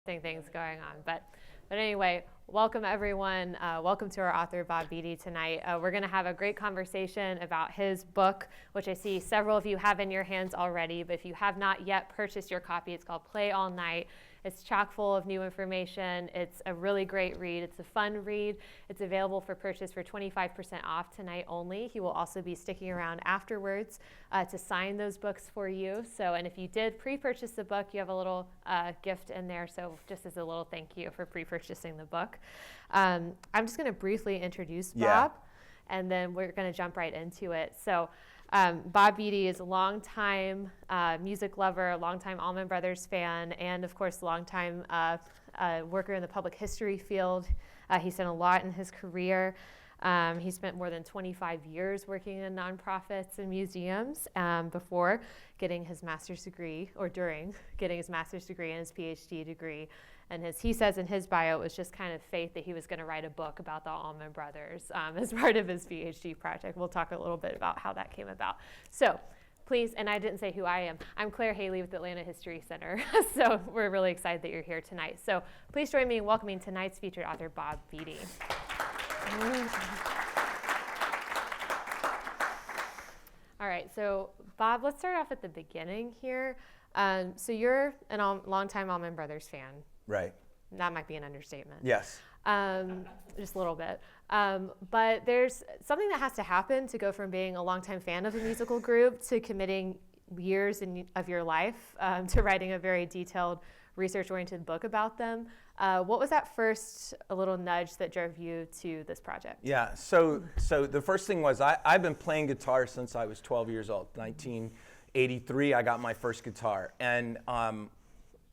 things going on. But anyway, welcome everyone. Welcome to our author, Bob Beatty, tonight. We're going to have a great conversation about his book, which I see several of you have in your hands already. But if you have not yet purchased your copy, it's called Play All Night. It's chock full of new information. It's a really great read. It's a fun read. It's available for purchase for 25% off tonight only. He will also be sticking around afterwards to sign those books for you. So, and if you did pre-purchase the book, you have a little gift in there. So just as a little thank you for pre-purchasing the book. I'm just going to briefly introduce Bob, and then we're going to jump right into it. So Bob Beatty is a longtime music lover, a longtime Allman Brothers fan, and of course, a longtime worker in the public history field. He's done a lot in his career. He spent more than 25 years working in nonprofits and museums before getting his master's degree, or during getting his master's degree and his PhD degree. And he says in his bio, it was just kind of fate that he was going to write a book about the Allman Brothers as part of his PhD project. We'll talk a little bit about how that came about. So please, and I didn't say who I am. I'm Claire Haley with the Atlanta History Center. So we're really excited that you're here tonight. So please join me in welcoming tonight's featured author, Bob Beatty. All right, so Bob, let's start off at the beginning here. So you're a longtime Allman Brothers fan. Right. That might be an understatement. Yes. Just a little bit. But there's something that has to happen to go from being a longtime fan of a musical group to committing years of your life to writing a very detailed, research-oriented book about them. What was that first a little nudge that drove you to this project? Yeah, so the first thing was I've been playing guitar since I was 12 years old. 1983, I got my first guitar. And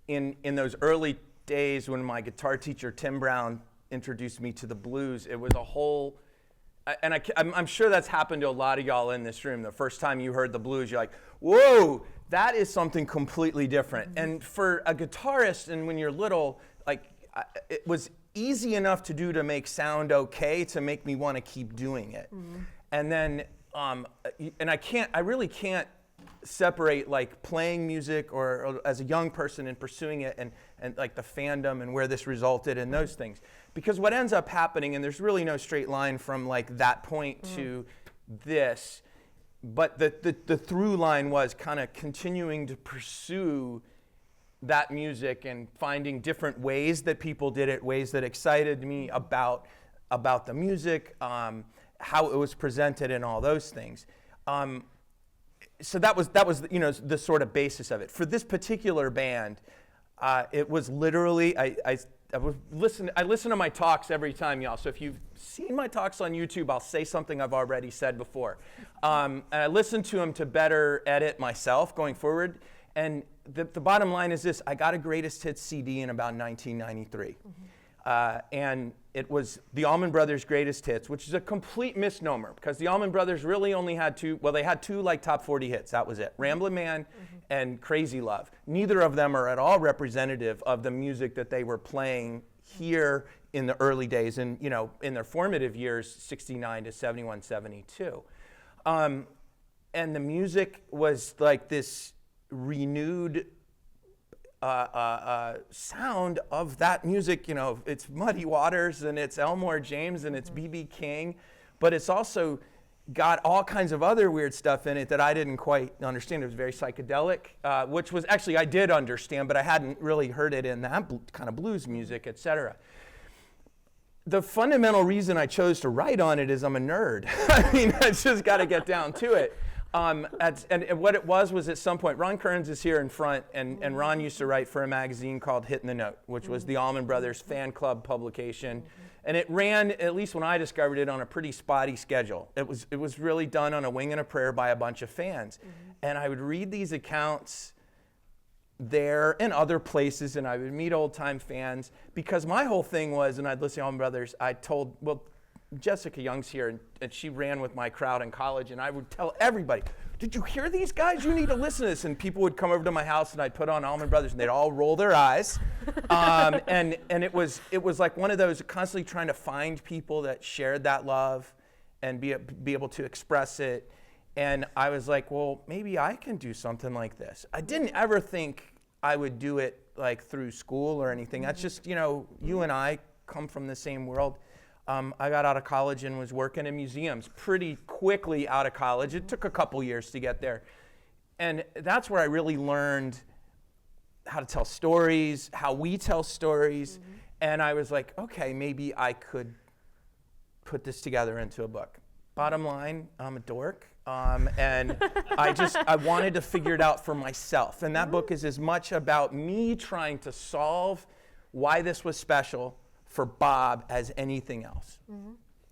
in those early days when my guitar teacher, Tim Brown, introduced me to the blues, it was a whole, and I'm sure that's happened to a lot of y'all in this room. The first time you heard the blues, you're like, whoa, that is something completely different. Mm-hmm. And for a guitarist, and when you're little, it was easy enough to do to make sound okay to make me want to keep doing it. Mm-hmm. And then, and I really can't separate like playing music or as a young person and pursuing it and like the fandom and where this resulted and those things. Because what ends up happening, and there's really no straight line from like that point to this, but the through line was kind of continuing to pursue that music and finding different ways that people did it, ways that excited me about the music, how it was presented and all those things. So that was the sort of basis of it. For this particular band, it was literally I listen to my talks every time, y'all. So if you've seen my talks on YouTube, I'll say something I've already said before. And I listen to them to better edit myself going forward. And the bottom line is this: I got a greatest hits CD in about 1993. And it was the Allman Brothers' greatest hits, which is a complete misnomer because the Allman Brothers really only had two like top 40 hits. That was it. Ramblin' Man and Crazy Love. Neither of them are at all representative of the music that they were playing here in the early days and, in their formative years, 69 to 71, 72. And the music was like this renewed sound of that music. It's Muddy Waters and it's Elmore James and it's B.B. King, but it's also got all kinds of other weird stuff in it that I didn't quite understand. It was very psychedelic, which was actually I did understand, but I hadn't really heard it in that kind of blues music, etc. The fundamental reason I chose to write on it is I'm a nerd. I mean, I just got to get down to it. And what it was at some point, Ron Kearns is here in front, and Ron used to write for a magazine called Hittin' the Note, which was the Allman Brothers fan club publication. And it ran, at least when I discovered it, on a pretty spotty schedule. It was really done on a wing and a prayer by a bunch of fans. And I would read these accounts there and other places, and I would meet old-time fans, because my whole thing was, and I'd listen to Allman Brothers, Jessica Young's here, and she ran with my crowd in college, and I would tell everybody, did you hear these guys? You need to listen to this. And people would come over to my house, and I'd put on Allman Brothers, and they'd all roll their eyes. And it was like one of those constantly trying to find people that shared that love and be able to express it. And I was like, well, maybe I can do something like this. I didn't ever think I would do it like through school or anything. That's just, you and I come from the same world. I got out of college and was working in museums pretty quickly out of college. It took a couple years to get there. And that's where I really learned how to tell stories, how we tell stories. And I was like, okay, maybe I could put this together into a book. Bottom line, I'm a dork. And I wanted to figure it out for myself. And that book is as much about me trying to solve why this was special for Bob as anything else.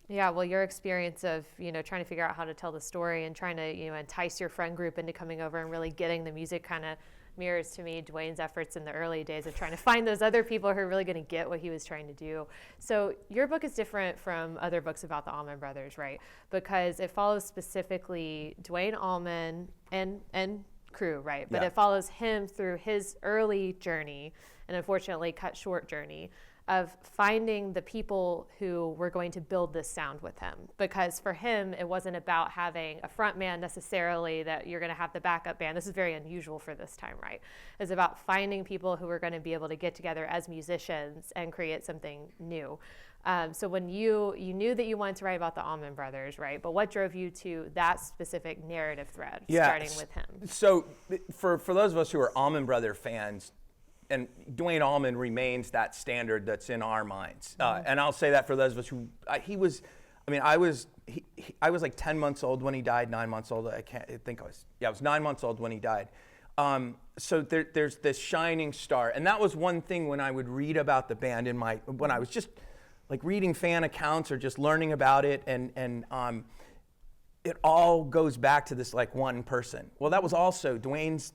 Yeah, well, your experience of, trying to figure out how to tell the story and trying to, entice your friend group into coming over and really getting the music kind of mirrors to me Duane's efforts in the early days of trying to find those other people who are really going to get what he was trying to do. So your book is different from other books about the Allman Brothers, right? Because it follows specifically Duane Allman and crew, right? But it follows him through his early journey, and unfortunately cut short journey, of finding the people who were going to build this sound with him. Because for him, it wasn't about having a front man necessarily that you're gonna have the backup band. This is very unusual for this time, right? It's about finding people who are gonna be able to get together as musicians and create something new. So when you knew that you wanted to write about the Allman Brothers, right? But what drove you to that specific narrative thread, starting with him? So for those of us who are Allman Brother fans, and Duane Allman remains that standard that's in our minds. And I'll say that for those of us who, I was like 10 months old when he died, 9 months old. I was 9 months old when he died. So there's this shining star. And that was one thing when I would read about the band when I was just like reading fan accounts or just learning about it, and it all goes back to this like one person. Well, that was also Duane's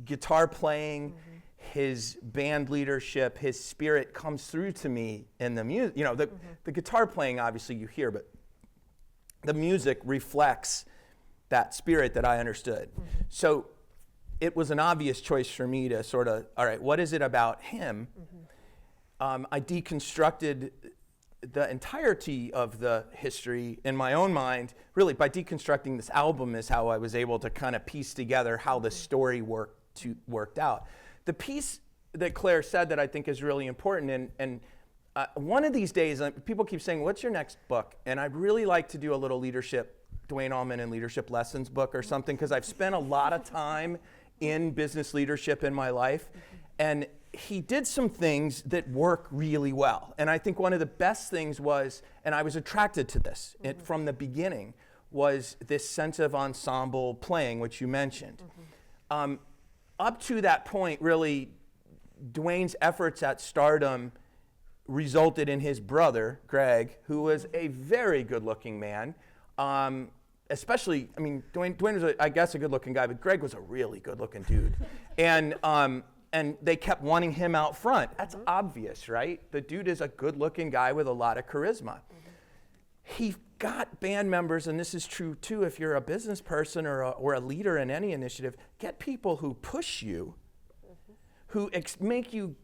guitar playing, his band leadership, his spirit comes through to me in the music. The guitar playing, obviously you hear, but the music reflects that spirit that I understood. So it was an obvious choice for me to sort of, all right, what is it about him? I deconstructed the entirety of the history in my own mind. Really, by deconstructing this album is how I was able to kind of piece together how the story worked out. The piece that Claire said that I think is really important, and one of these days, people keep saying, what's your next book? And I'd really like to do a little Duane Allman and leadership lessons book or something, because I've spent a lot of time in business leadership in my life, and he did some things that work really well. And I think one of the best things was, and I was attracted to this from the beginning, was this sense of ensemble playing, which you mentioned. Up to that point, really, Duane's efforts at stardom resulted in his brother, Greg, who was a very good-looking man. Especially, Duane was, I guess, a good-looking guy, but Greg was a really good-looking dude. And they kept wanting him out front. That's obvious, right? The dude is a good-looking guy with a lot of charisma. He got band members, and this is true too if you're a business person or a leader in any initiative, get people who push you, who make you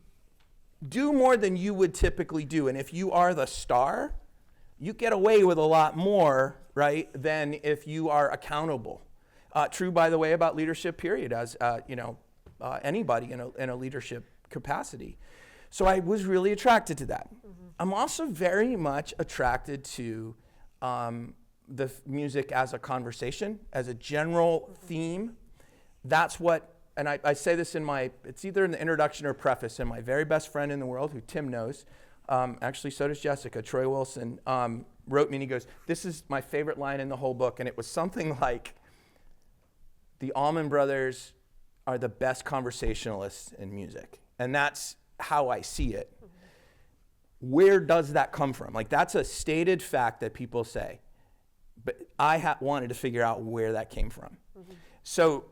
do more than you would typically do. And if you are the star, you get away with a lot more, right, than if you are accountable. True, by the way, about leadership, period, as anybody in a leadership capacity. So I was really attracted to that. I'm also very much attracted to the music as a conversation, as a general theme. That's what, and I say this it's either in the introduction or preface, and my very best friend in the world, who Tim knows, actually so does Jessica, Troy Wilson, wrote me and he goes, this is my favorite line in the whole book, and it was something like, the Allman Brothers are the best conversationalists in music. And that's how I see it. Where does that come from? Like, that's a stated fact that people say. But I wanted to figure out where that came from. So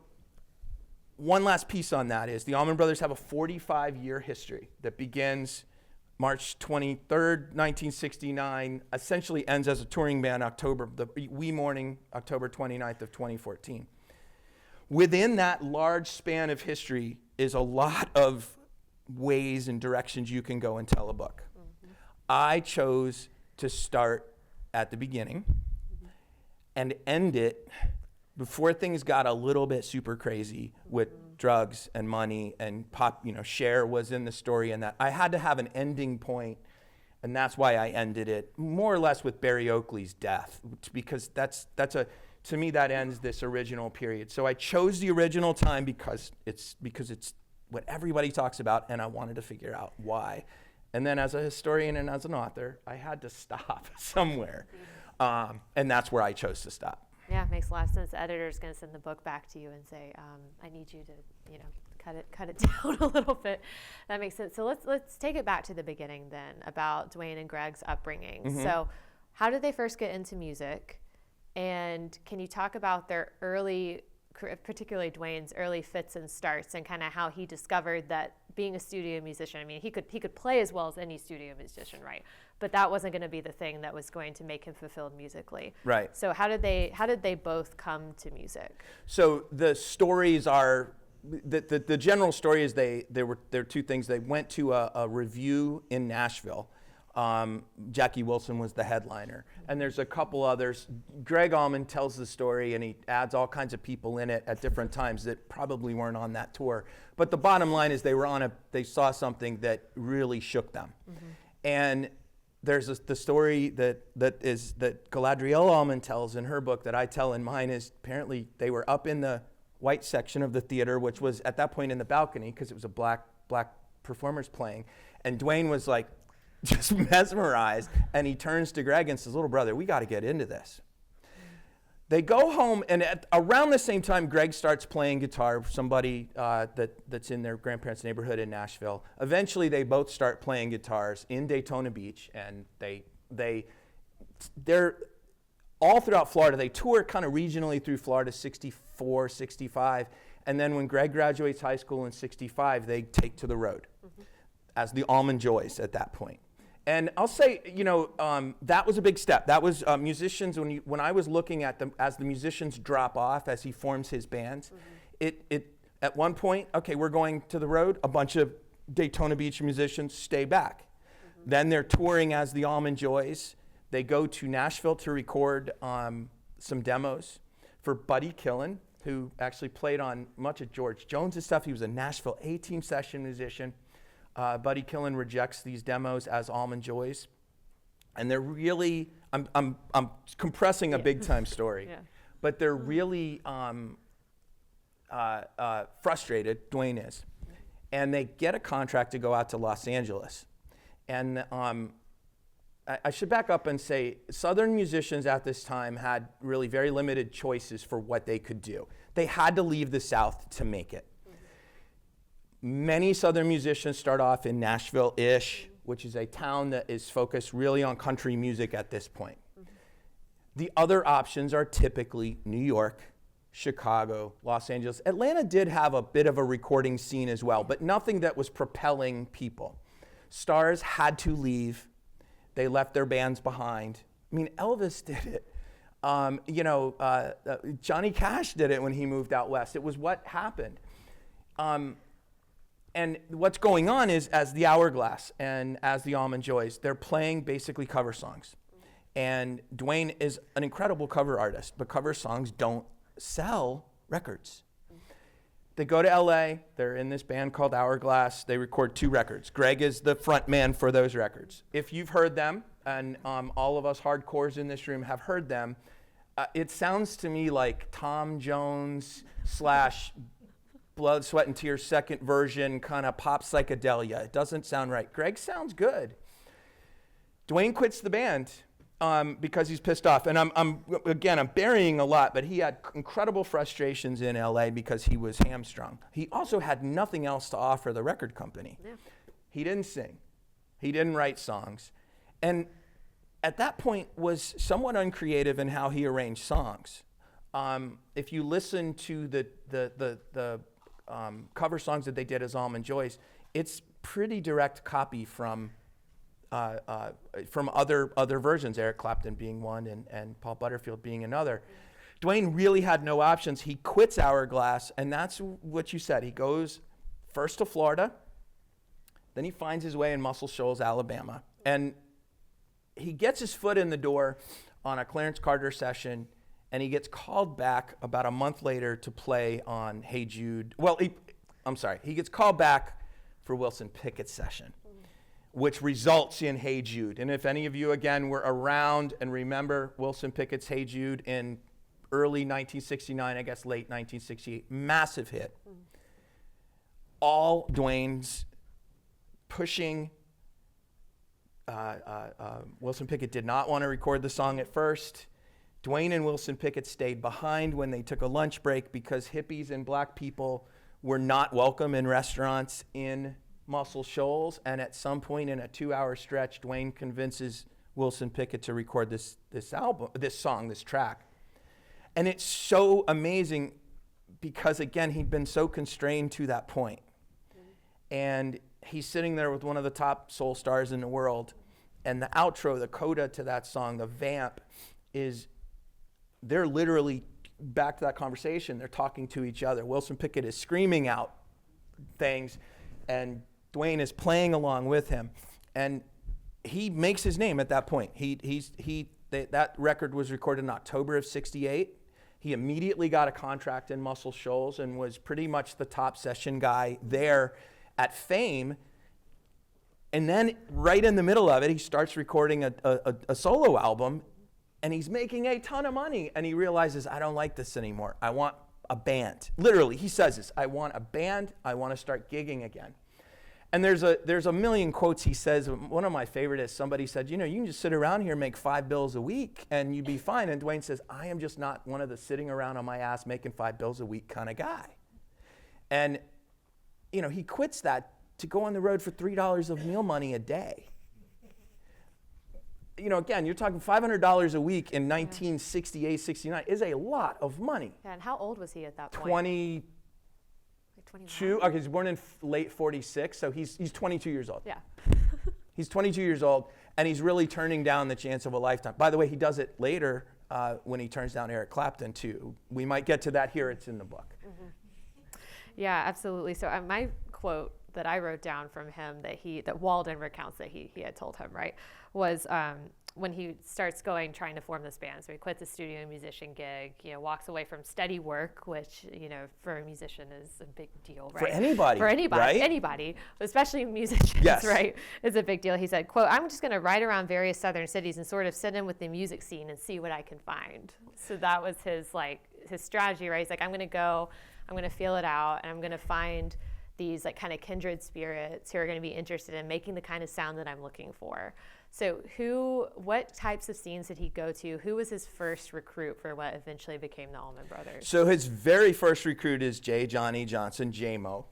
one last piece on that is the Allman Brothers have a 45-year history that begins March 23rd, 1969, essentially ends as a touring band October 29th of 2014. Within that large span of history is a lot of ways and directions you can go and tell a book. I chose to start at the beginning and end it before things got a little bit super crazy with drugs and money and pop, Cher was in the story, and that I had to have an ending point, and that's why I ended it more or less with Barry Oakley's death, because to me that ends this original period. So I chose the original time because it's what everybody talks about, and I wanted to figure out why. And then as a historian and as an author, I had to stop somewhere, and that's where I chose to stop. Yeah, it makes a lot of sense. The editor's going to send the book back to you and say, I need you to, cut it down a little bit. That makes sense. So let's take it back to the beginning then about Duane and Greg's upbringing. Mm-hmm. So how did they first get into music? And can you talk about their early, particularly Duane's early fits and starts, and kind of how he discovered that being a studio musician, I mean, he could play as well as any studio musician, right? But that wasn't going to be the thing that was going to make him fulfilled musically. Right. So how did they both come to music? So the stories are, the general story is there are two things. They went to a review in Nashville. Jackie Wilson was the headliner. And there's a couple others. Greg Allman tells the story, and he adds all kinds of people in it at different times that probably weren't on that tour. But the bottom line is they saw something that really shook them. Mm-hmm. And there's the story that Galadriel Allman tells in her book that I tell in mine is apparently they were up in the white section of the theater, which was at that point in the balcony because it was a black performers playing. And Duane was like just mesmerized, and he turns to Greg and says, "Little brother, we got to get into this." They go home, and around the same time, Greg starts playing guitar. Somebody that's in their grandparents' neighborhood in Nashville. Eventually, they both start playing guitars in Daytona Beach, and they're all throughout Florida. They tour kind of regionally through Florida, 64, 65, and then when Greg graduates high school in 65, they take to the road as the Allman Joys at that point. And I'll say, that was a big step. That was musicians, when I was looking at them, as the musicians drop off, as he forms his bands, it at one point, okay, we're going to the road, a bunch of Daytona Beach musicians stay back. Then they're touring as the Allman Joys. They go to Nashville to record some demos for Buddy Killen, who actually played on much of George Jones' stuff. He was a Nashville A-team session musician. Buddy Killen rejects these demos as Allman Joys, and they're really, I'm compressing a big time story, but they're really frustrated, Duane is, and they get a contract to go out to Los Angeles. And I should back up and say Southern musicians at this time had really very limited choices for what they could do. They had to leave the South to make it. Many Southern musicians start off in Nashville-ish, which is a town that is focused really on country music at this point. The other options are typically New York, Chicago, Los Angeles. Atlanta did have a bit of a recording scene as well, but nothing that was propelling people. Stars had to leave. They left their bands behind. I mean, Elvis did it. Johnny Cash did it when he moved out west. It was what happened. And what's going on is, as the Hourglass and as the Allman Joys, they're playing basically cover songs. And Duane is an incredible cover artist, but cover songs don't sell records. They go to LA, they're in this band called Hourglass, they record 2 records. Greg is the front man for those records. If you've heard them, and all of us hardcores in this room have heard them, it sounds to me like Tom Jones / Blood, Sweat, and Tears second version, kind of pop psychedelia. It doesn't sound right. Greg sounds good. Duane quits the band because he's pissed off. And I'm burying a lot, but he had incredible frustrations in LA because he was hamstrung. He also had nothing else to offer the record company. Yeah. He didn't sing. He didn't write songs. And at that point was somewhat uncreative in how he arranged songs. If you listen to the cover songs that they did as Allman Joys, it's pretty direct copy from other versions, Eric Clapton being one and Paul Butterfield being another. Duane really had no options. He quits Hourglass, and that's what you said. He goes first to Florida, then he finds his way in Muscle Shoals, Alabama, and he gets his foot in the door on a Clarence Carter session, and he gets called back about a month later to play on Hey Jude. Well, he gets called back for Wilson Pickett's session, which results in Hey Jude. And if any of you, again, were around and remember Wilson Pickett's Hey Jude in early 1969, I guess late 1968, massive hit. All Duane's pushing. Wilson Pickett did not want to record the song at first. Duane and Wilson Pickett stayed behind when they took a lunch break because hippies and black people were not welcome in restaurants in Muscle Shoals. And at some point in a 2-hour stretch, Duane convinces Wilson Pickett to record this track. And it's so amazing because, again, he'd been so constrained to that point. And he's sitting there with one of the top soul stars in the world. And the outro, the coda to that song, the vamp, is they're literally back to that conversation. They're talking to each other. Wilson Pickett is screaming out things, and Duane is playing along with him. And he makes his name at that point. That record was recorded in October of '68. He immediately got a contract in Muscle Shoals and was pretty much the top session guy there at Fame. And then right in the middle of it, he starts recording a solo album, and he's making a ton of money. And he realizes, I don't like this anymore. I want a band. Literally, he says this, I want a band. I want to start gigging again. And there's a million quotes he says. One of my favorite is somebody said, you can just sit around here and make $5 a week and you'd be fine. And Duane says, I am just not one of the sitting around on my ass making $5 a week kind of guy. And, he quits that to go on the road for $3 of meal money a day. Again, you're talking $500 a week in 1968, 69 is a lot of money. Yeah, and how old was he at that point? 22. Okay, he's born in late 46, so he's 22 years old. Yeah. He's 22 years old, and he's really turning down the chance of a lifetime. By the way, he does it later when he turns down Eric Clapton, too. We might get to that here. It's in the book. Mm-hmm. Yeah, absolutely. So my quote that I wrote down from him that Walden recounts that he had told him, right, was when he starts trying to form this band. So he quits the studio musician gig, walks away from steady work, which, for a musician is a big deal, right? For anybody, right? Anybody, especially musicians, yes. Right? It's a big deal. He said, quote, I'm just going to ride around various southern cities and sort of sit in with the music scene and see what I can find. So that was his strategy, right? He's like, I'm going to go, I'm going to feel it out, and I'm going to find these kind of kindred spirits who are going to be interested in making the kind of sound that I'm looking for. So what types of scenes did he go to? Who was his first recruit for what eventually became the Allman Brothers? So his very first recruit is Johnny Johnson, J-Mo,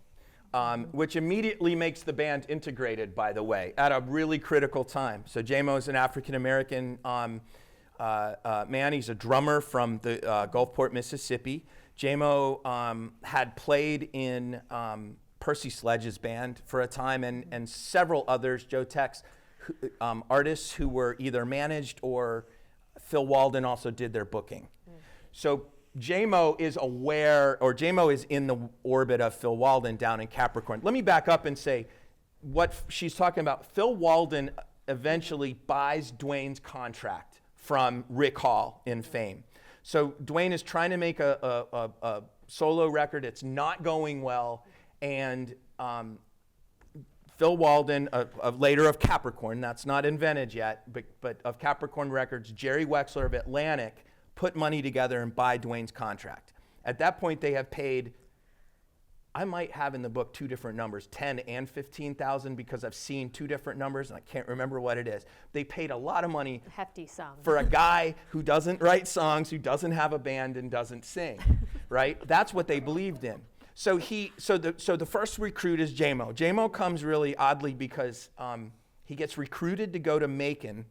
which immediately makes the band integrated, by the way, at a really critical time. So J-Mo is an African-American man. He's a drummer from the Gulfport, Mississippi. J-Mo had played in Percy Sledge's band for a time and several others, Joe Tex, artists who were either managed or Phil Walden also did their booking. So J-Mo is in the orbit of Phil Walden down in Capricorn. Let me back up and say what she's talking about. Phil Walden eventually buys Duane's contract from Rick Hall in Fame. So Duane is trying to make a solo record. It's not going well. And Phil Walden, later of Capricorn, that's not invented yet, but of Capricorn Records, Jerry Wexler of Atlantic put money together and buy Duane's contract. At that point, they have paid, I might have in the book two different numbers, 10 and 15,000, because I've seen two different numbers and I can't remember what it is. They paid a lot of money, a hefty sum, for a guy who doesn't write songs, who doesn't have a band and doesn't sing, right? That's what they believed in. So the first recruit is J-Mo. J-Mo comes really oddly because he gets recruited to go to Macon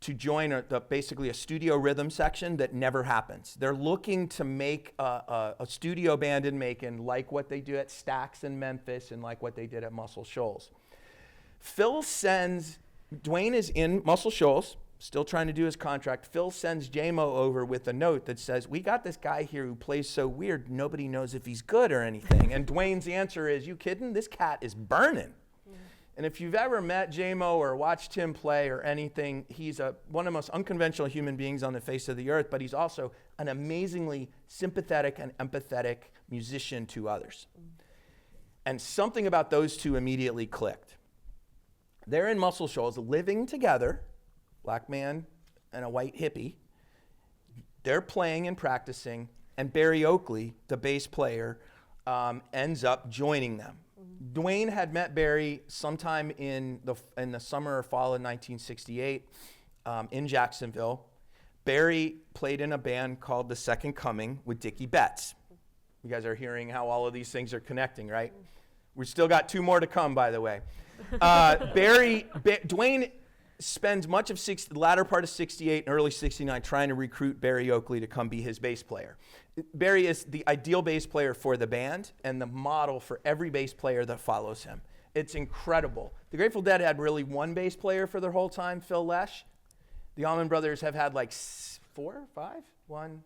to join basically a studio rhythm section that never happens. They're looking to make a studio band in Macon like what they do at Stax in Memphis and like what they did at Muscle Shoals. Duane is in Muscle Shoals, still trying to do his contract. Phil sends J-Mo over with a note that says, we got this guy here who plays so weird, nobody knows if he's good or anything. And Duane's answer is, you kidding? This cat is burning. And if you've ever met J-Mo or watched him play or anything, he's one of the most unconventional human beings on the face of the earth, but he's also an amazingly sympathetic and empathetic musician to others. And something about those two immediately clicked. They're in Muscle Shoals living together, black man and a white hippie. They're playing and practicing, and Barry Oakley, the bass player, ends up joining them. Duane had met Barry sometime in the summer or fall of 1968 in Jacksonville. Barry played in a band called The Second Coming with Dickie Betts. You guys are hearing how all of these things are connecting, right? We've still got 2 more to come, by the way. Duane spends much of the latter part of 68 and early 69 trying to recruit Barry Oakley to come be his bass player. Barry is the ideal bass player for the band and the model for every bass player that follows him. It's incredible. The Grateful Dead had really one bass player for their whole time, Phil Lesh. The Allman Brothers have had like 4, 5? 1,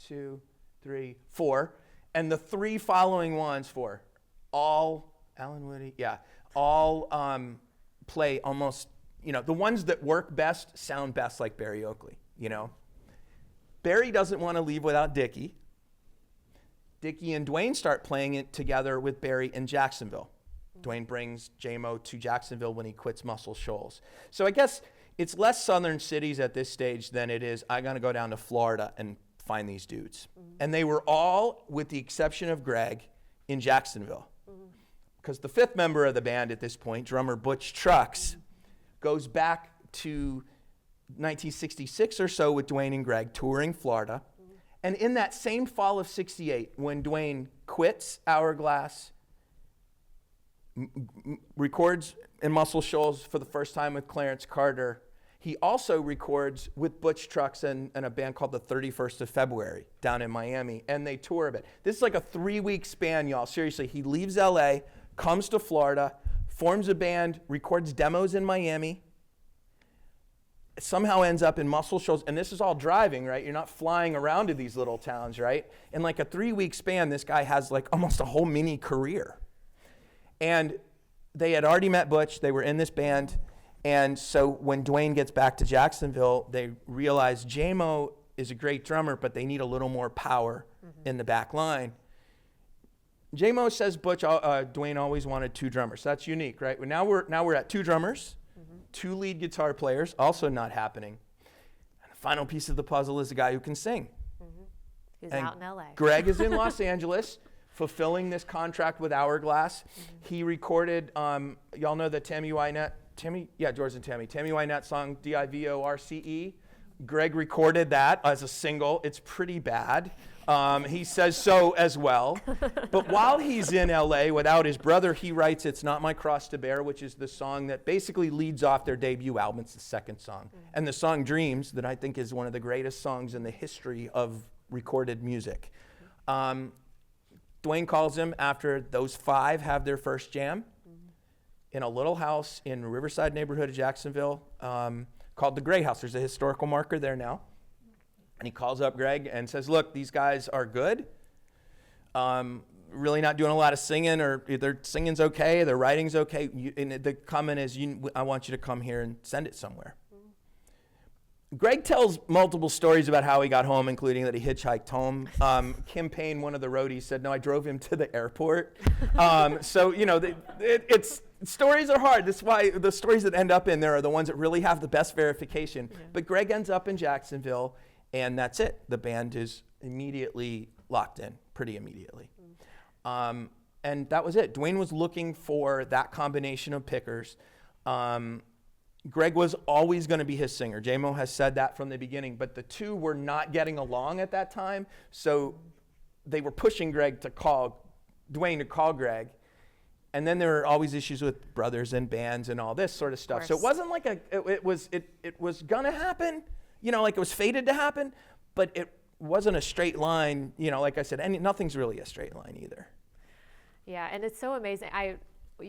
2, 3, 4. And the 3 following ones all Alan Woody, all play almost, the ones that work best sound best like Barry Oakley, Barry doesn't want to leave without Dickie. Dickie and Duane start playing it together with Barry in Jacksonville. Duane brings J-Mo to Jacksonville when he quits Muscle Shoals. So I guess it's less southern cities at this stage than it is, I gotta go down to Florida and find these dudes. And they were all, with the exception of Greg, in Jacksonville. Because the 5th member of the band at this point, drummer Butch Trucks, goes back to 1966 or so with Duane and Greg touring Florida. And in that same fall of 68, when Duane quits Hourglass, records in Muscle Shoals for the first time with Clarence Carter, he also records with Butch Trucks and a band called the 31st of February down in Miami, and they tour a bit. This is like a 3-week span, y'all. Seriously, he leaves LA, comes to Florida, forms a band, records demos in Miami, somehow ends up in Muscle Shoals, and this is all driving, right? You're not flying around to these little towns, right? In like a 3-week span, this guy has like almost a whole mini career. And they had already met Butch, they were in this band, and so when Duane gets back to Jacksonville, they realize J-Mo is a great drummer, but they need a little more power in the back line. J-Mo says Duane always wanted 2 drummers. So that's unique, right? Now we're at 2 drummers. 2 lead guitar players, also not happening. And the final piece of the puzzle is a guy who can sing. Who's out in LA. Greg is in Los Angeles, fulfilling this contract with Hourglass. He recorded, y'all know the Tammy Wynette song, D-I-V-O-R-C-E. Greg recorded that as a single. It's pretty bad. He says so as well. But while he's in LA without his brother, he writes It's Not My Cross to Bear, which is the song that basically leads off their debut album. It's the 2nd song. And the song Dreams, that I think is one of the greatest songs in the history of recorded music. Duane calls him after those 5 have their first jam in a little house in the Riverside neighborhood of Jacksonville called the Gray House. There's a historical marker there now. And he calls up Greg and says, look, these guys are good. Really not doing a lot of singing, or their singing's okay, their writing's okay. And the comment is, I want you to come here and send it somewhere. Greg tells multiple stories about how he got home, including that he hitchhiked home. Kim Payne, one of the roadies, said, no, I drove him to the airport. Stories are hard. That's why the stories that end up in there are the ones that really have the best verification. Yeah. But Greg ends up in Jacksonville, and that's it. The band is immediately locked in, pretty immediately. And that was it. Duane was looking for that combination of pickers. Greg was always going to be his singer. J-Mo has said that from the beginning, but the 2 were not getting along at that time, so they were pushing Duane to call Greg. And then there were always issues with brothers and bands and all this sort of stuff. So it wasn't like it was gonna happen, like it was fated to happen, but it wasn't a straight line, like I said, and nothing's really a straight line either. Yeah, and it's so amazing.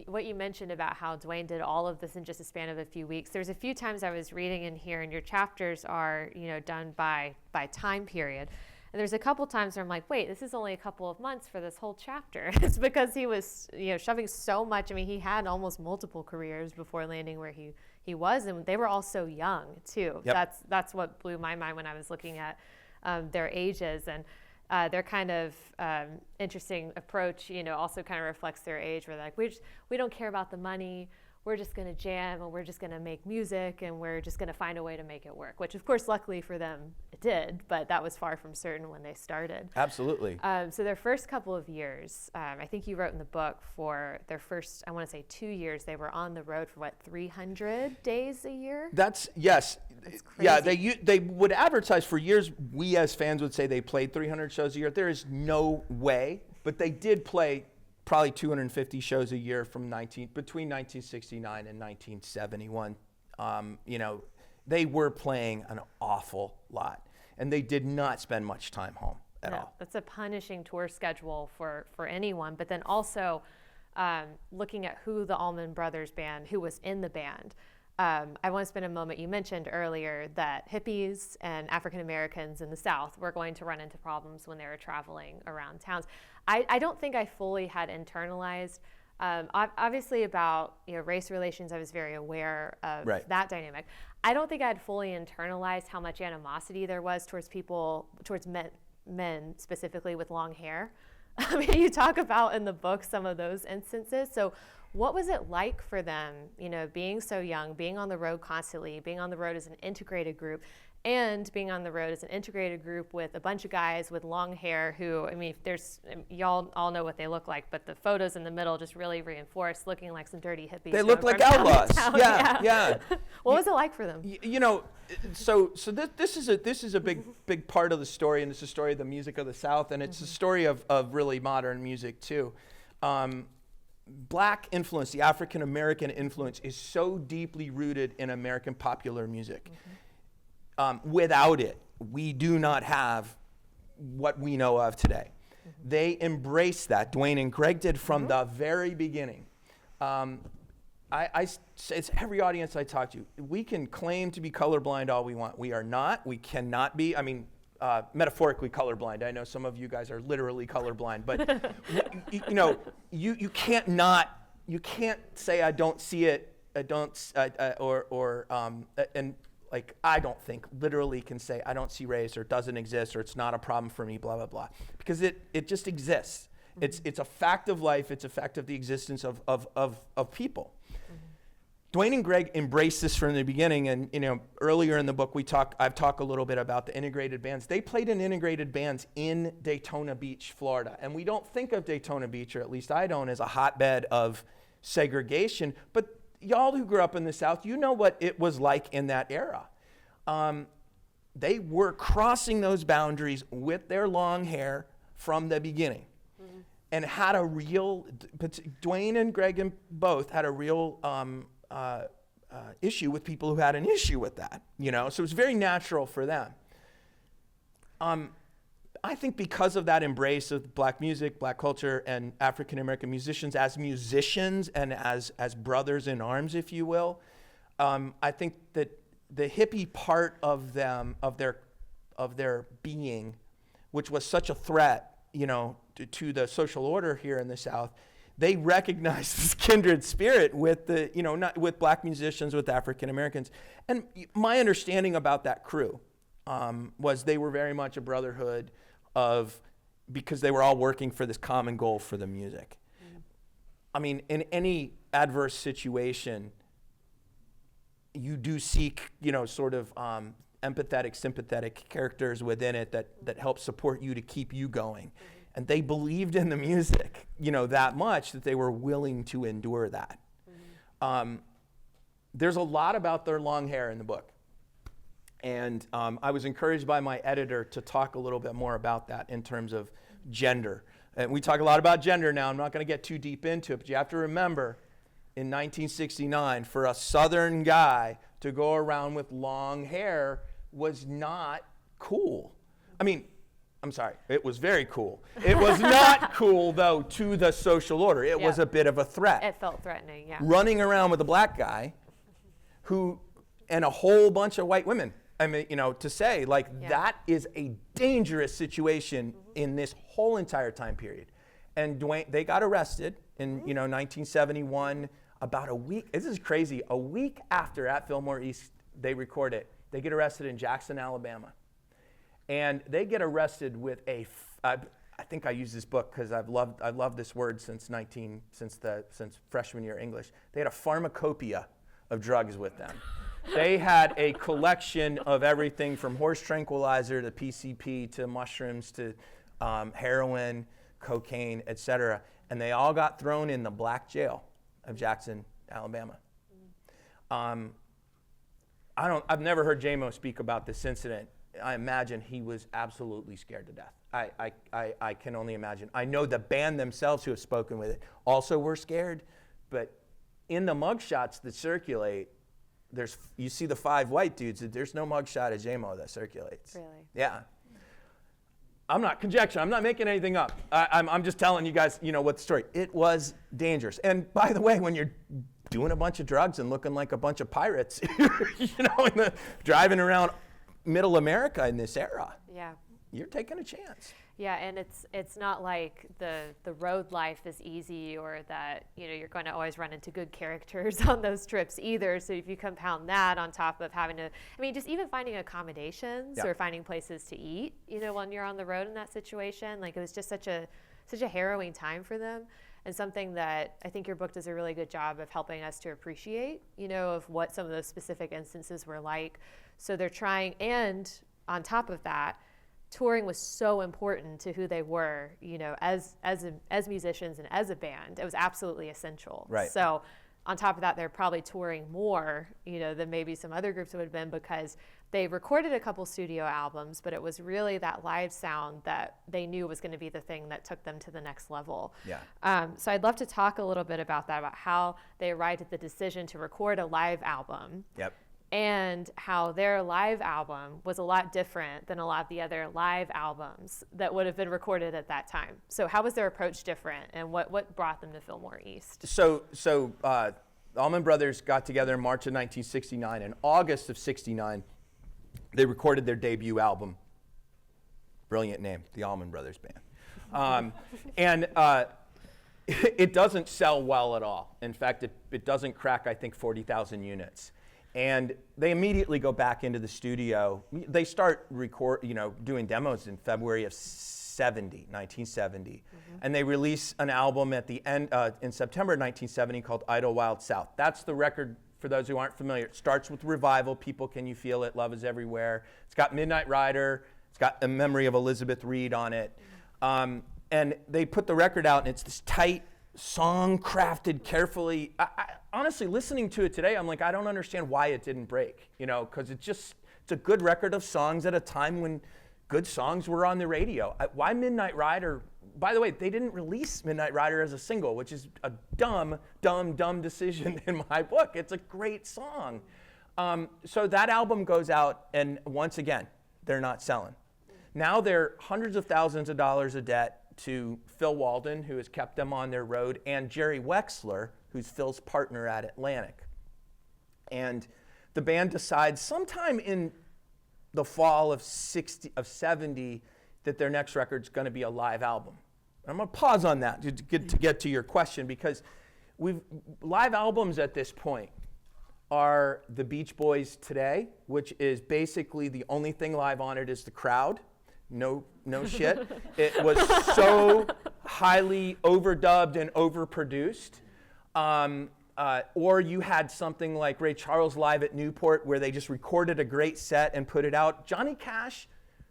What you mentioned about how Duane did all of this in just a span of a few weeks. There's a few times I was reading in here, and your chapters are, done by time period. And there's a couple times where I'm like, wait, this is only a couple of months for this whole chapter. It's because he was, shoving so much. I mean, he had almost multiple careers before landing where he was, and they were all so young too. Yep. That's what blew my mind when I was looking at their ages, and their kind of interesting approach, also kind of reflects their age. Where like we don't care about the money. We're just going to jam, and we're just going to make music, and we're just going to find a way to make it work, which of course, luckily for them, it did, but that was far from certain when they started. Absolutely. So their first couple of years, I think you wrote in the book, for their first, I want to say 2 years, they were on the road for 300 days a year? Yes. That's crazy. Yeah, they would advertise for years. We as fans would say they played 300 shows a year. There is no way, but they did play probably 250 shows a year between 1969 and 1971. They were playing an awful lot, and they did not spend much time home at all. That's a punishing tour schedule for anyone. But then also looking at who the Allman Brothers Band, who was in the band. I want to spend a moment. You mentioned earlier that hippies and African Americans in the South were going to run into problems when they were traveling around towns. I don't think I fully had internalized, obviously about race relations. I was very aware of that dynamic. I don't think I had fully internalized how much animosity there was towards men specifically with long hair. I mean, you talk about in the book some of those instances. So what was it like for them, being so young, being on the road constantly, being on the road as an integrated group, and being on the road as an integrated group with a bunch of guys with long hair who, I mean, y'all all know what they look like, but the photos in the middle just really reinforce looking like some dirty hippies. They look like outlaws. Yeah. What was it like for them? So this is a big part of the story, and it's a story of the music of the South, and it's a story of really modern music too. Black influence, the African American influence, is so deeply rooted in American popular music. Without it, we do not have what we know of today. They embraced that. Duane and Greg did from the very beginning. I say it's every audience I talk to. We can claim to be colorblind all we want. We are not. We cannot be. I mean, metaphorically colorblind. I know some of you guys are literally colorblind, but you can't say I don't see it. I don't like I don't think literally can say I don't see race or it doesn't exist or it's not a problem for me, blah blah blah, because it just exists. It's a fact of life. It's a fact of the existence of people. Duane and Greg embraced this from the beginning, and earlier in the book I've talked a little bit about the integrated bands. They played in integrated bands in Daytona Beach, Florida, and we don't think of Daytona Beach, or at least I don't, as a hotbed of segregation, but y'all who grew up in the South, you know what it was like in that era. They were crossing those boundaries with their long hair from the beginning, and had a real, Duane and Greg both had a real issue with people who had an issue with that, so it was very natural for them. I think because of that embrace of Black music, Black culture, and African American musicians and as brothers in arms, if you will, I think that the hippie part of them, of their being, which was such a threat, to the social order here in the South, they recognized this kindred spirit with not with Black musicians, with African Americans. And my understanding about that crew was they were very much a brotherhood because they were all working for this common goal for the music. I mean, in any adverse situation, you do seek, sort of empathetic, sympathetic characters within it that help support you to keep you going. And they believed in the music, that much that they were willing to endure that. There's a lot about their long hair in the book. And I was encouraged by my editor to talk a little bit more about that in terms of gender. And we talk a lot about gender now. I'm not going to get too deep into it, but you have to remember, in 1969, for a Southern guy to go around with long hair was not cool. I mean, I'm sorry, it was very cool. It was not cool, though, to the social order. It was a bit of a threat. It felt threatening, yeah. Running around with a Black guy and a whole bunch of white women. I mean, to say, like, that is a dangerous situation in this whole entire time period. And Duane, they got arrested in, 1971, about a week, this is crazy, a week after At Fillmore East, they record it, they get arrested in Jackson, Alabama. And they get arrested with I think I use this book because I've loved this word since freshman year English. They had a pharmacopoeia of drugs with them. They had a collection of everything from horse tranquilizer to PCP to mushrooms to heroin, cocaine, etc. And they all got thrown in the black jail of Jackson, Alabama. I've never heard J-Mo speak about this incident. I imagine he was absolutely scared to death. I can only imagine. I know the band themselves who have spoken with it also were scared, but in the mugshots that circulate, you see the 5 white dudes, there's no mugshot of J-Mo that circulates. Really? Yeah. I'm not conjecturing. I'm not making anything up. I'm just telling you guys, what the story. It was dangerous. And by the way, when you're doing a bunch of drugs and looking like a bunch of pirates, driving around middle America in this era, you're taking a chance. Yeah, and it's not like the road life is easy, or that you're going to always run into good characters on those trips either. So if you compound that on top of having to, just even finding accommodations or finding places to eat, when you're on the road in that situation, like, it was just such a harrowing time for them, and something that I think your book does a really good job of helping us to appreciate, of what some of those specific instances were like. So they're trying, and on top of that, touring was so important to who they were, as musicians and as a band. It was absolutely essential. Right. So on top of that, they're probably touring more, than maybe some other groups would have been, because they recorded a couple studio albums, but it was really that live sound that they knew was going to be the thing that took them to the next level. Yeah. So I'd love to talk a little bit about that, about how they arrived at the decision to record a live album. Yep. And how their live album was a lot different than a lot of the other live albums that would have been recorded at that time. So how was their approach different, and what brought them to Fillmore East? So the Allman Brothers got together in March of 1969. In August of 69, they recorded their debut album. Brilliant name, the Allman Brothers Band. It doesn't sell well at all. In fact, it doesn't crack, I think, 40,000 units. And they immediately go back into the studio. They start doing demos in February of 1970. And they release an album at the end, in September 1970, called Idle Wild South. That's the record, for those who aren't familiar. It starts with Revival, People Can You Feel It, Love Is Everywhere. It's got Midnight Rider. It's got A Memory of Elizabeth Reed on it. And they put the record out, and it's this tight song, crafted carefully. Honestly, listening to it today, I'm like, I don't understand why it didn't break, because it's a good record of songs at a time when good songs were on the radio. Why Midnight Rider? By the way, they didn't release Midnight Rider as a single, which is a dumb decision in my book. It's a great song. So that album goes out, and once again, they're not selling. Now they're hundreds of thousands of dollars of debt to Phil Walden, who has kept them on their road, and Jerry Wexler, who's Phil's partner at Atlantic. And the band decides sometime in the fall of 70 that their next record's going to be a live album. I'm going to pause on that to get to your question, because live albums at this point are the Beach Boys today, which is basically the only thing live on it is the crowd. No shit. It was so highly overdubbed and overproduced. Or you had something like Ray Charles Live at Newport, where they just recorded a great set and put it out. Johnny Cash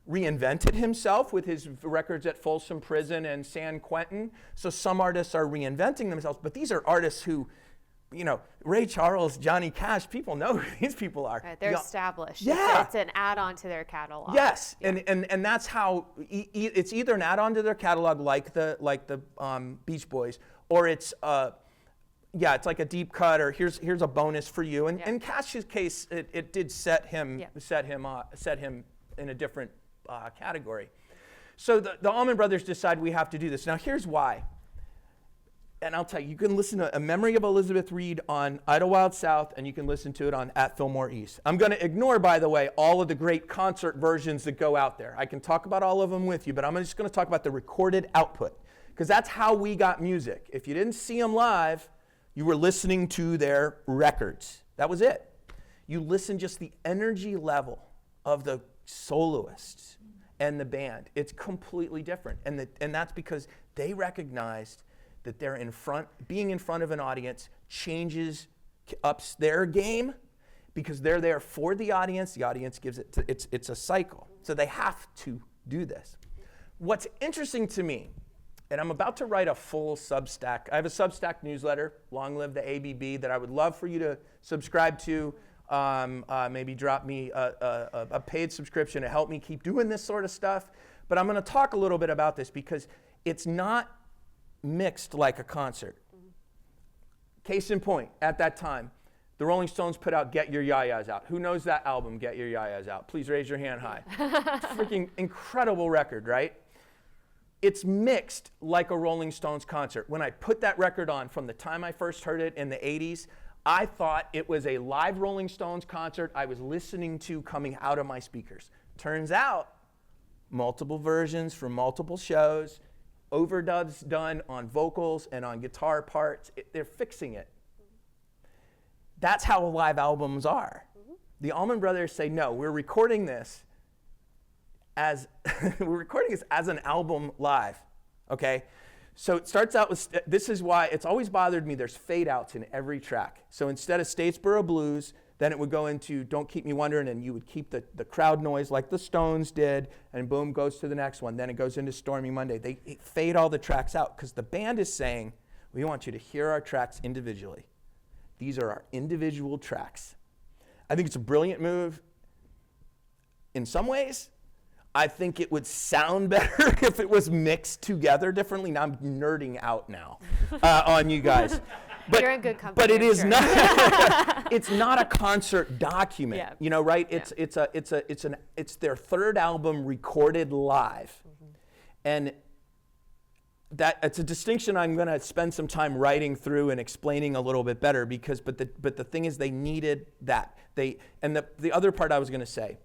reinvented himself with his records at Folsom Prison and San Quentin. So some artists are reinventing themselves, but these are artists who, Ray Charles, Johnny Cash, people know who these people are. Right, they're established. Yeah. It's an add-on to their catalog. Yes, yeah. And that's how it's either an add-on to their catalog, like the Beach Boys, or it's it's like a deep cut, or here's a bonus for you. And in Cash's case, it did set him in a different category. So the Allman Brothers decide we have to do this. Now here's why. and I'll tell you, you can listen to A Memory of Elizabeth Reed on Idlewild South, and you can listen to it on At Fillmore East. I'm going to ignore, by the way, all of the great concert versions that go out there. I can talk about all of them with you, but I'm just going to talk about the recorded output, because that's how we got music. If you didn't see them live, you were listening to their records. That was it. You listen just the energy level of the soloists and the band. It's completely different. And that's because they recognized that being in front of an audience ups their game, because they're there for the audience gives it's a cycle. So they have to do this. What's interesting to me, and I'm about to write a full Substack. I have a Substack newsletter, Long Live the ABB, that I would love for you to subscribe to. Maybe drop me a paid subscription to help me keep doing this sort of stuff. But I'm going to talk a little bit about this because it's not mixed like a concert. Case in point, at that time, the Rolling Stones put out Get Your Ya-Ya's Out. Who knows that album, Get Your Ya-Ya's Out? Please raise your hand high. Freaking incredible record, right? It's mixed like a Rolling Stones concert. When I put that record on, from the time I first heard it in the 80s, I thought it was a live Rolling Stones concert I was listening to coming out of my speakers. Turns out, multiple versions from multiple shows, overdubs done on vocals and on guitar parts. They're fixing it. That's how live albums are. The Allman Brothers say, no, we're recording this as an album live, okay? So it starts out with, this is why it's always bothered me, there's fade outs in every track. So instead of Statesboro Blues, then it would go into Don't Keep Me Wondering, and you would keep the crowd noise like the Stones did, and boom, goes to the next one. Then it goes into Stormy Monday. They fade all the tracks out because the band is saying, we want you to hear our tracks individually. These are our individual tracks. I think it's a brilliant move in some ways. I think it would sound better if it was mixed together differently. Now I'm nerding out now on you guys. But, you're in good company. But it is not. It's not a concert document, yeah. You know, right? Yeah. It's their third album recorded live, and that it's a distinction I'm going to spend some time writing through and explaining a little bit better because. But the thing is, they needed that. The other part I was going to say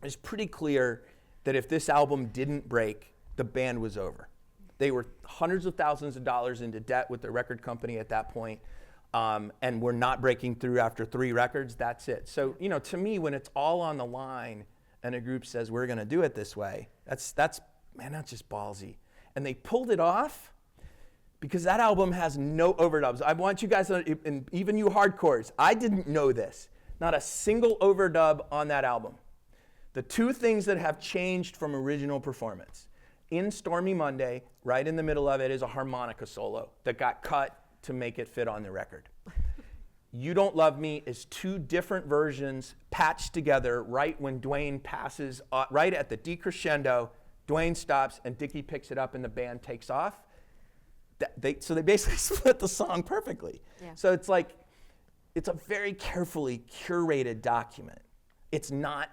is pretty clear that if this album didn't break, the band was over. They were hundreds of thousands of dollars into debt with the record company at that point, and were not breaking through after 3 records. That's it. So, you know, to me, when it's all on the line and a group says we're going to do it this way, that's just ballsy. And they pulled it off because that album has no overdubs. I want you guys to, and even you hardcores, I didn't know this. Not a single overdub on that album. The 2 things that have changed from original performance. In Stormy Monday, right in the middle of it, is a harmonica solo that got cut to make it fit on the record. You Don't Love Me is 2 different versions patched together right when Duane passes, right at the decrescendo. Duane stops and Dickie picks it up and the band takes off. So they basically split the song perfectly. Yeah. So it's like, it's a very carefully curated document. It's not,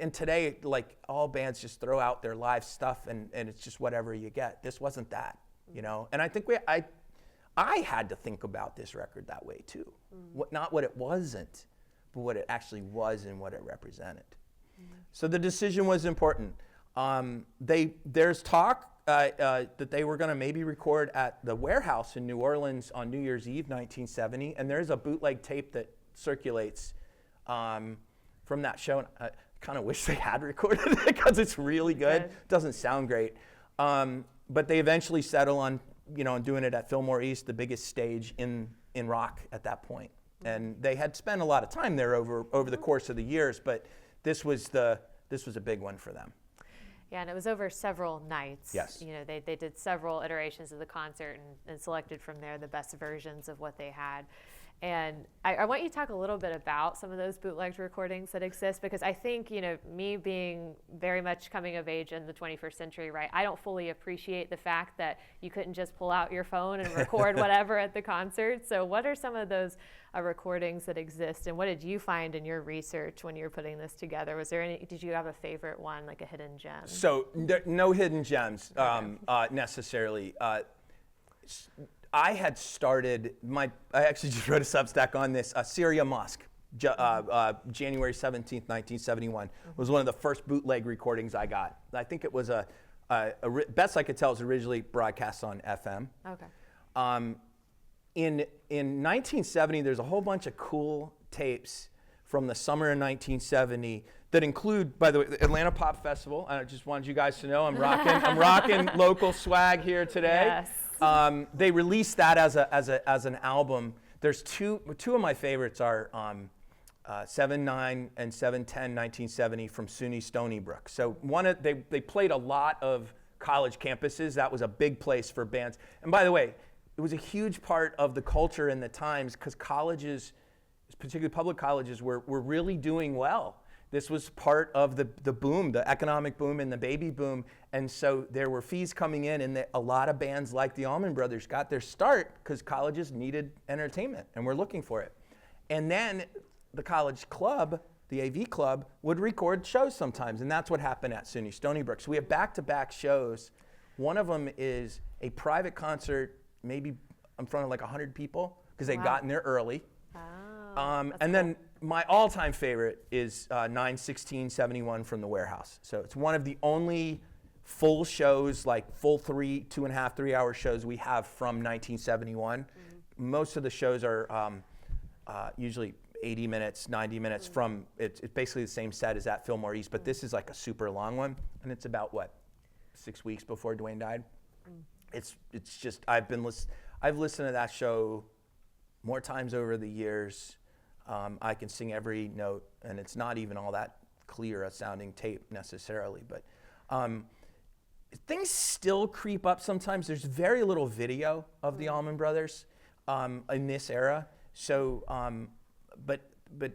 and today, like, all bands just throw out their live stuff and it's just whatever you get. This wasn't that, you know? And I think I had to think about this record that way too. Not what it wasn't, but what it actually was and what it represented. So the decision was important. There's talk that they were gonna maybe record at the Warehouse in New Orleans on New Year's Eve, 1970, and there's a bootleg tape that circulates from that show. I kind of wish they had recorded it because it's really good. It doesn't sound great. But they eventually settle on, doing it at Fillmore East, the biggest stage in rock at that point. And they had spent a lot of time there over the course of the years, but this was a big one for them. Yeah, and it was over several nights. Yes. They did several iterations of the concert and selected from there the best versions of what they had. And I want you to talk a little bit about some of those bootlegged recordings that exist, because I think, me being very much coming of age in the 21st century, right, I don't fully appreciate the fact that you couldn't just pull out your phone and record whatever at the concert. So what are some of those recordings that exist, and what did you find in your research when you were putting this together? Did you have a favorite one, like a hidden gem? So no hidden gems necessarily. I had started I actually just wrote a Substack on this, Syria Mosque, January 17th, 1971, was one of the first bootleg recordings I got. I think it was best I could tell, it was originally broadcast on FM. Okay. In 1970, there's a whole bunch of cool tapes from the summer of 1970 that include, by the way, the Atlanta Pop Festival. I just wanted you guys to know I'm rocking local swag here today. Yes. They released that as an album. There's two of my favorites are 7/9 and 7/10 1970 from SUNY Stony Brook. So they played a lot of college campuses. That was a big place for bands. And by the way, it was a huge part of the culture in the times because colleges, particularly public colleges, were really doing well. This was part of the boom, the economic boom and the baby boom. And so there were fees coming in, and a lot of bands like the Allman Brothers got their start because colleges needed entertainment and were looking for it. And then the college club, the AV club, would record shows sometimes, and that's what happened at SUNY Stony Brook. So we have back-to-back shows. One of them is a private concert, maybe in front of like 100 people, because they'd gotten there early. And then my all-time favorite is 9/16/71 from the Warehouse. So it's one of the only full shows, like full 2.5, 3 hour shows we have from 1971. Mm-hmm. Most of the shows are usually 80 minutes, 90 minutes from, it's basically the same set as At Fillmore East, but this is like a super long one, and it's about, 6 weeks before Duane died? It's just, I've listened to that show more times over the years. I can sing every note, and it's not even all that clear a sounding tape necessarily, but things still creep up sometimes. There's very little video of the Allman Brothers in this era, so but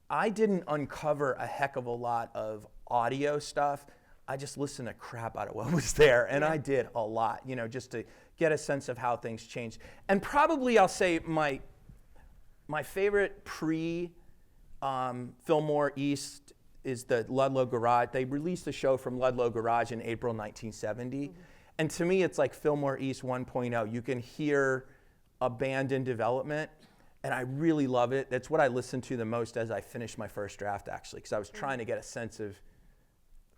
I didn't uncover a heck of a lot of audio stuff. I just listened to crap out of what was there, and I did a lot, just to get a sense of how things changed. And probably I'll say my favorite Fillmore East is the Ludlow Garage. They released the show from Ludlow Garage in April 1970. Mm-hmm. And to me, it's like Fillmore East 1.0. You can hear a band in development, and I really love it. That's what I listened to the most as I finished my first draft, actually, because I was trying to get a sense of,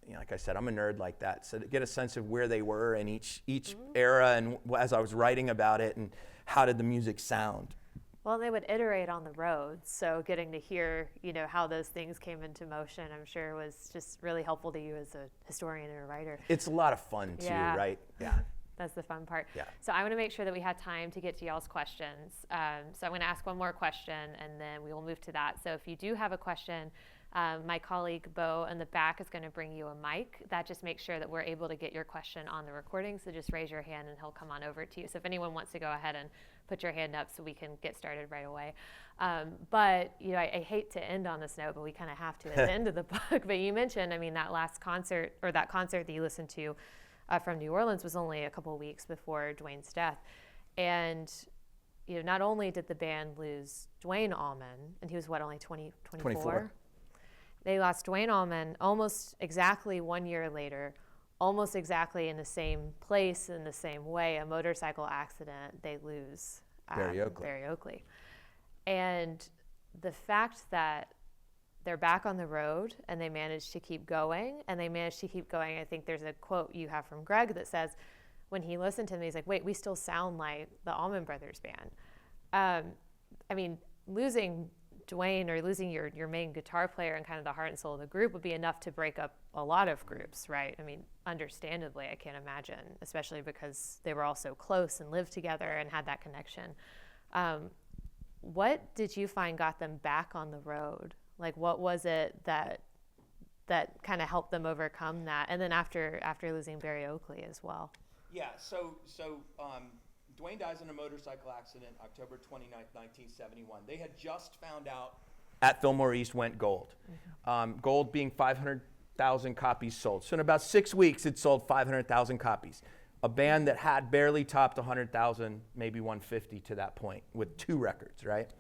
like I said, I'm a nerd like that, so to get a sense of where they were in each era, and as I was writing about it, and how did the music sound. Well, they would iterate on the road, so getting to hear, how those things came into motion, I'm sure was just really helpful to you as a historian and a writer. It's a lot of fun too, right? Yeah. That's the fun part. Yeah. So I want to make sure that we have time to get to y'all's questions. So I'm going to ask one more question, and then we will move to that. So if you do have a question, my colleague Bo in the back is going to bring you a mic. That just makes sure that we're able to get your question on the recording. So just raise your hand and he'll come on over to you. So if anyone wants to go ahead and put your hand up so we can get started right away. But I hate to end on this note, but we kind of have to at the end of the book. But you mentioned, that last concert, or that concert that you listened to from New Orleans, was only a couple of weeks before Duane's death. And not only did the band lose Duane Allman, and he was only 24? They lost Duane Allman almost exactly 1 year later, almost exactly in the same place, in the same way, a motorcycle accident. They lose Barry Oakley. And the fact that they're back on the road and they managed to keep going, I think there's a quote you have from Greg that says, when he listened to them, he's like, wait, we still sound like the Allman Brothers Band. Losing Duane, or losing your main guitar player and kind of the heart and soul of the group, would be enough to break up a lot of groups, right? Understandably, I can't imagine, especially because they were all so close and lived together and had that connection. What did you find got them back on the road? Like, what was it that kind of helped them overcome that? And then after losing Barry Oakley as well. Yeah, so Duane dies in a motorcycle accident October 29th, 1971. They had just found out At Fillmore East went gold. Mm-hmm. Gold being 500,000 copies sold. So in about 6 weeks, it sold 500,000 copies. A band that had barely topped 100,000, maybe 150 to that point, with 2 records, right?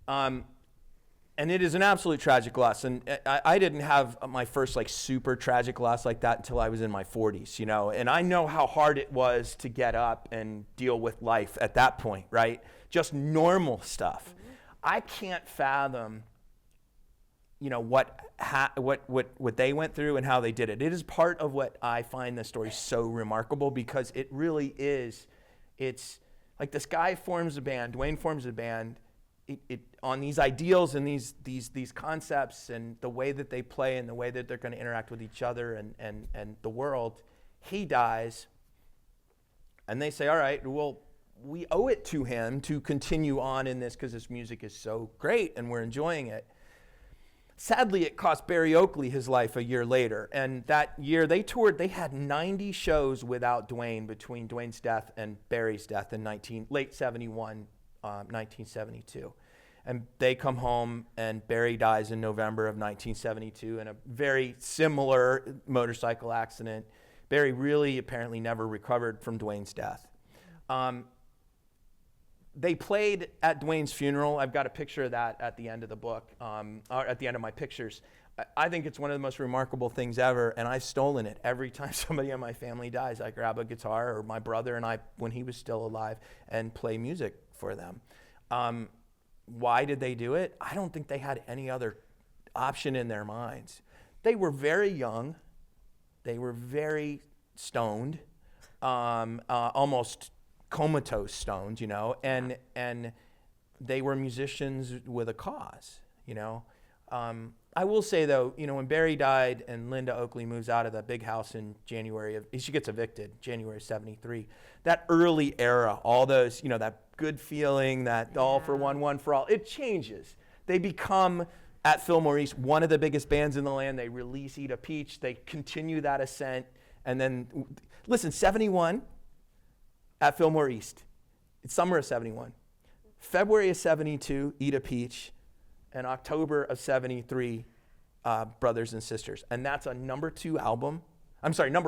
Mm-hmm. And it is an absolute tragic loss. And I didn't have my first like super tragic loss like that until I was in my 40s, you know. And I know how hard it was to get up and deal with life at that point, right? Just normal stuff. Mm-hmm. I can't fathom, you know, what they went through and how they did it. It is part of what I find this story so remarkable, because it really is. It's like this guy forms a band, Duane forms a band, it on these ideals and these concepts and the way that they play and the way that they're going to interact with each other and the world. He dies, and they say, all right, well, we owe it to him to continue on in this because this music is so great and we're enjoying it. Sadly, it cost Barry Oakley his life a year later, and that year they toured. They had 90 shows without Duane between Duane's death and Barry's death in late 71, 1972. And they come home, and Barry dies in November of 1972 in a very similar motorcycle accident. Barry really apparently never recovered from Duane's death. They played at Duane's funeral. I've got a picture of that at the end of the book, or at the end of my pictures. I think it's one of the most remarkable things ever, and I've stolen it. Every time somebody in my family dies, I grab a guitar, or my brother and I, when he was still alive, and play music for them. Why did they do it? I don't think they had any other option in their minds. They were very young. They were very stoned, almost comatose stoned, you know, and they were musicians with a cause, you know. I will say though, you know, when Barry died and Linda Oakley moves out of the big house in she gets evicted, January 73, that early era, all those, you know, that good feeling, that all for one, one for all, it changes. They become, at Fillmore East, one of the biggest bands in the land. They release Eat a Peach. They continue that ascent. And then, listen, 71, at Fillmore East. It's summer of 71. February of 72, Eat a Peach. And October of 73, Brothers and Sisters. And that's a number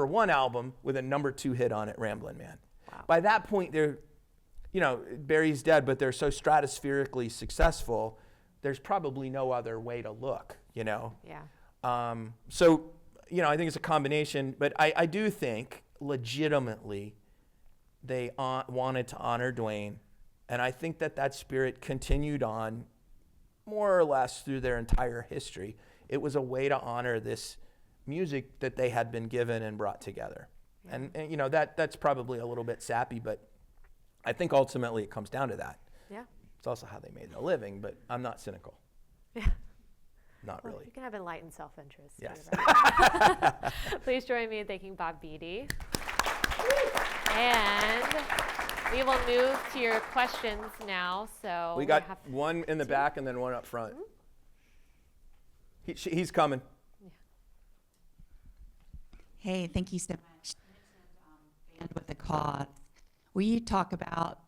one album with a number 2 hit on it, Ramblin' Man. Wow. By that point, they're, you know, Barry's dead, but they're so stratospherically successful, there's probably no other way to look, you know? Yeah. So, you know, I think it's a combination, but I do think legitimately they wanted to honor Duane, and I think that spirit continued on more or less through their entire history. It was a way to honor this music that they had been given and brought together. Yeah. And you know, that's probably a little bit sappy, but I think ultimately it comes down to that. Yeah. It's also how they made their living, but I'm not cynical. Yeah. Not well, really. You can have enlightened self-interest. Yes. Please join me in thanking Bob Beatty. And we will move to your questions now. So we got one in the back and then one up front. Mm-hmm. He's coming. Yeah. Hey, thank you so much. Band with a Cause. Will you talk about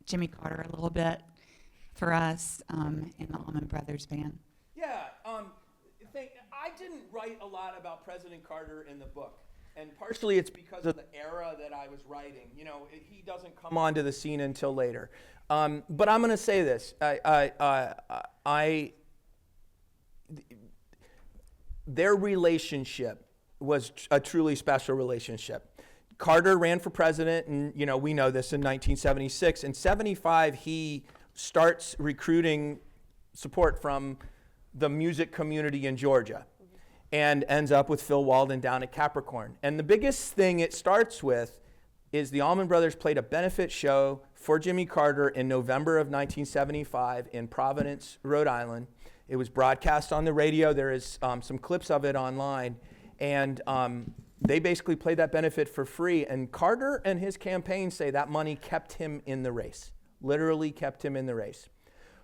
Jimmy Carter a little bit for us in the Allman Brothers Band? Yeah. I didn't write a lot about President Carter in the book. And partially it's because of the era that I was writing. You know, he doesn't come onto the scene until later. But I'm going to say this. Their relationship was a truly special relationship. Carter ran for president, and you know, we know this, in 1976. In 75, he starts recruiting support from the music community in Georgia, and ends up with Phil Walden down at Capricorn. And the biggest thing it starts with is the Allman Brothers played a benefit show for Jimmy Carter in November of 1975 in Providence, Rhode Island. It was broadcast on the radio. There is some clips of it online. And they basically played that benefit for free. And Carter and his campaign say that money kept him in the race, literally kept him in the race.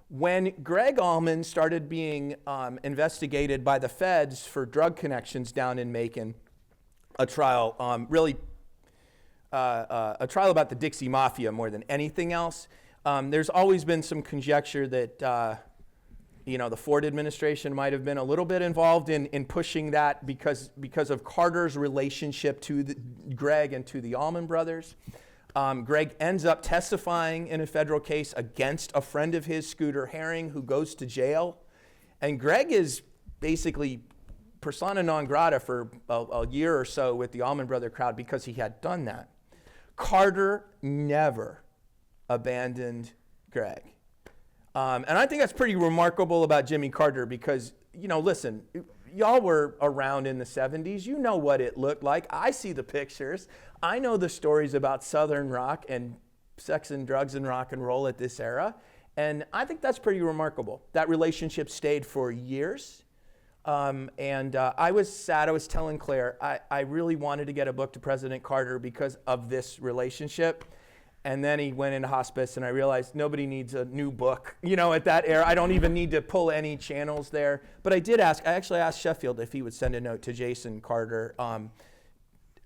When Greg Allman started being investigated by the feds for drug connections down in Macon, a trial a trial about the Dixie Mafia more than anything else, there's always been some conjecture that you know, the Ford administration might have been a little bit involved in pushing that because of Carter's relationship to Greg and to the Allman Brothers. Greg ends up testifying in a federal case against a friend of his, Scooter Herring, who goes to jail And Greg is basically persona non grata for a year or so with the Allman Brother crowd because he had done that. Carter never abandoned Greg. And I think that's pretty remarkable about Jimmy Carter because, listen, y'all were around in the 70s. You know what it looked like. I see the pictures. I know the stories about Southern rock and sex and drugs and rock and roll at this era. And I think that's pretty remarkable. That relationship stayed for years. I was sad. I was telling Claire, I really wanted to get a book to President Carter because of this relationship. And then he went into hospice, and I realized nobody needs a new book, at that era. I don't even need to pull any channels there. But I actually asked Sheffield if he would send a note to Jason Carter.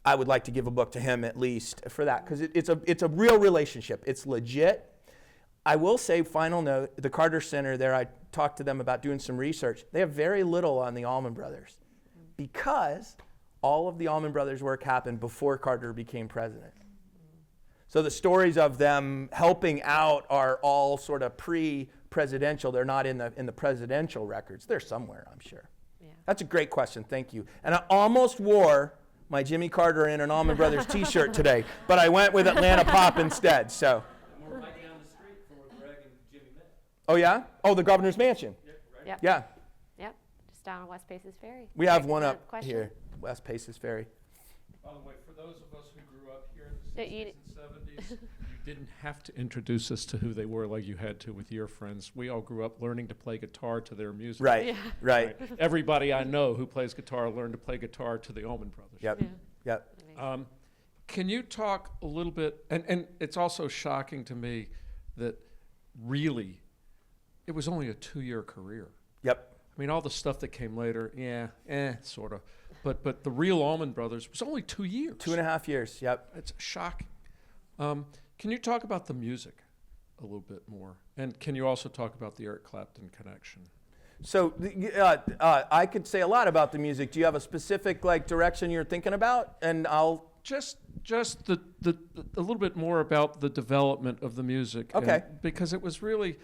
I would like to give a book to him at least for that, because it's a real relationship. It's legit. I will say, final note, the Carter Center there, I talked to them about doing some research. They have very little on the Allman Brothers because all of the Allman Brothers work happened before Carter became president. So the stories of them helping out are all sort of pre-presidential. They're not in the presidential records. They're somewhere, I'm sure. Yeah. That's a great question. Thank you. And I almost wore my Jimmy Carter and an Allman Brothers t-shirt today, but I went with Atlanta Pop instead. So. We're right down the street from where Greg and Jimmy met. Oh, yeah? Oh, the governor's mansion. Right. Yep. Yeah. Yep. Just down on West Paces Ferry. We have Great one up question. here, West Paces Ferry. By the way, for those of us who grew up here in the Yeah, you 60s and 70s, you didn't have to introduce us to who they were like you had to with your friends. We all grew up learning to play guitar to their music. Right, Yeah. right. Everybody I know who plays guitar learned to play guitar to the Allman Brothers. Yep, Yeah. yep. Amazing. Can you talk a little bit, and it's also shocking to me that really it was only a 2-year career. Yep. I mean, all the stuff that came later, sort of. But the real Allman Brothers was only 2 years. 2.5 years, yep. It's shocking. Can you talk about the music a little bit more? And can you also talk about the Eric Clapton connection? So I could say a lot about the music. Do you have a specific direction you're thinking about? And I'll... Just the a little bit more about the development of the music. Okay. Because it was really,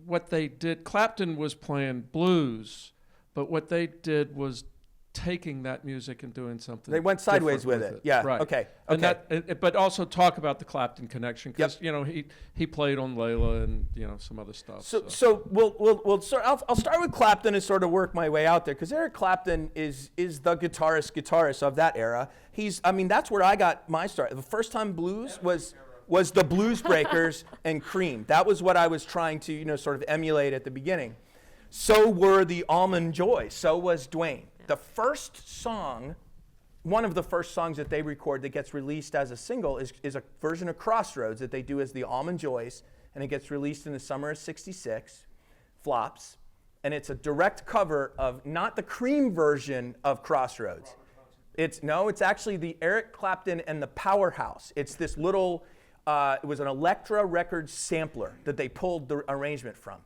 what they did, Clapton was playing blues, but what they did was taking that music and doing something. They went sideways different with it. Yeah, right. okay, And okay. but also talk about the Clapton connection, because Yep. he played on Layla and some other stuff. So we'll start. I'll start with Clapton and sort of work my way out there, because Eric Clapton is the guitarist of that era. That's where I got my start. The first time blues was the Blues Breakers and Cream. That was what I was trying to sort of emulate at the beginning. So were the Almond Joys. So was Duane. The first song, one of the first songs that they record that gets released as a single is a version of Crossroads that they do as the Almond Joys, and it gets released in the summer of '66, flops, and it's a direct cover of not the Cream version of Crossroads. It's actually the Eric Clapton and the Powerhouse. It's this little, it was an Elektra Records sampler that they pulled the arrangement from.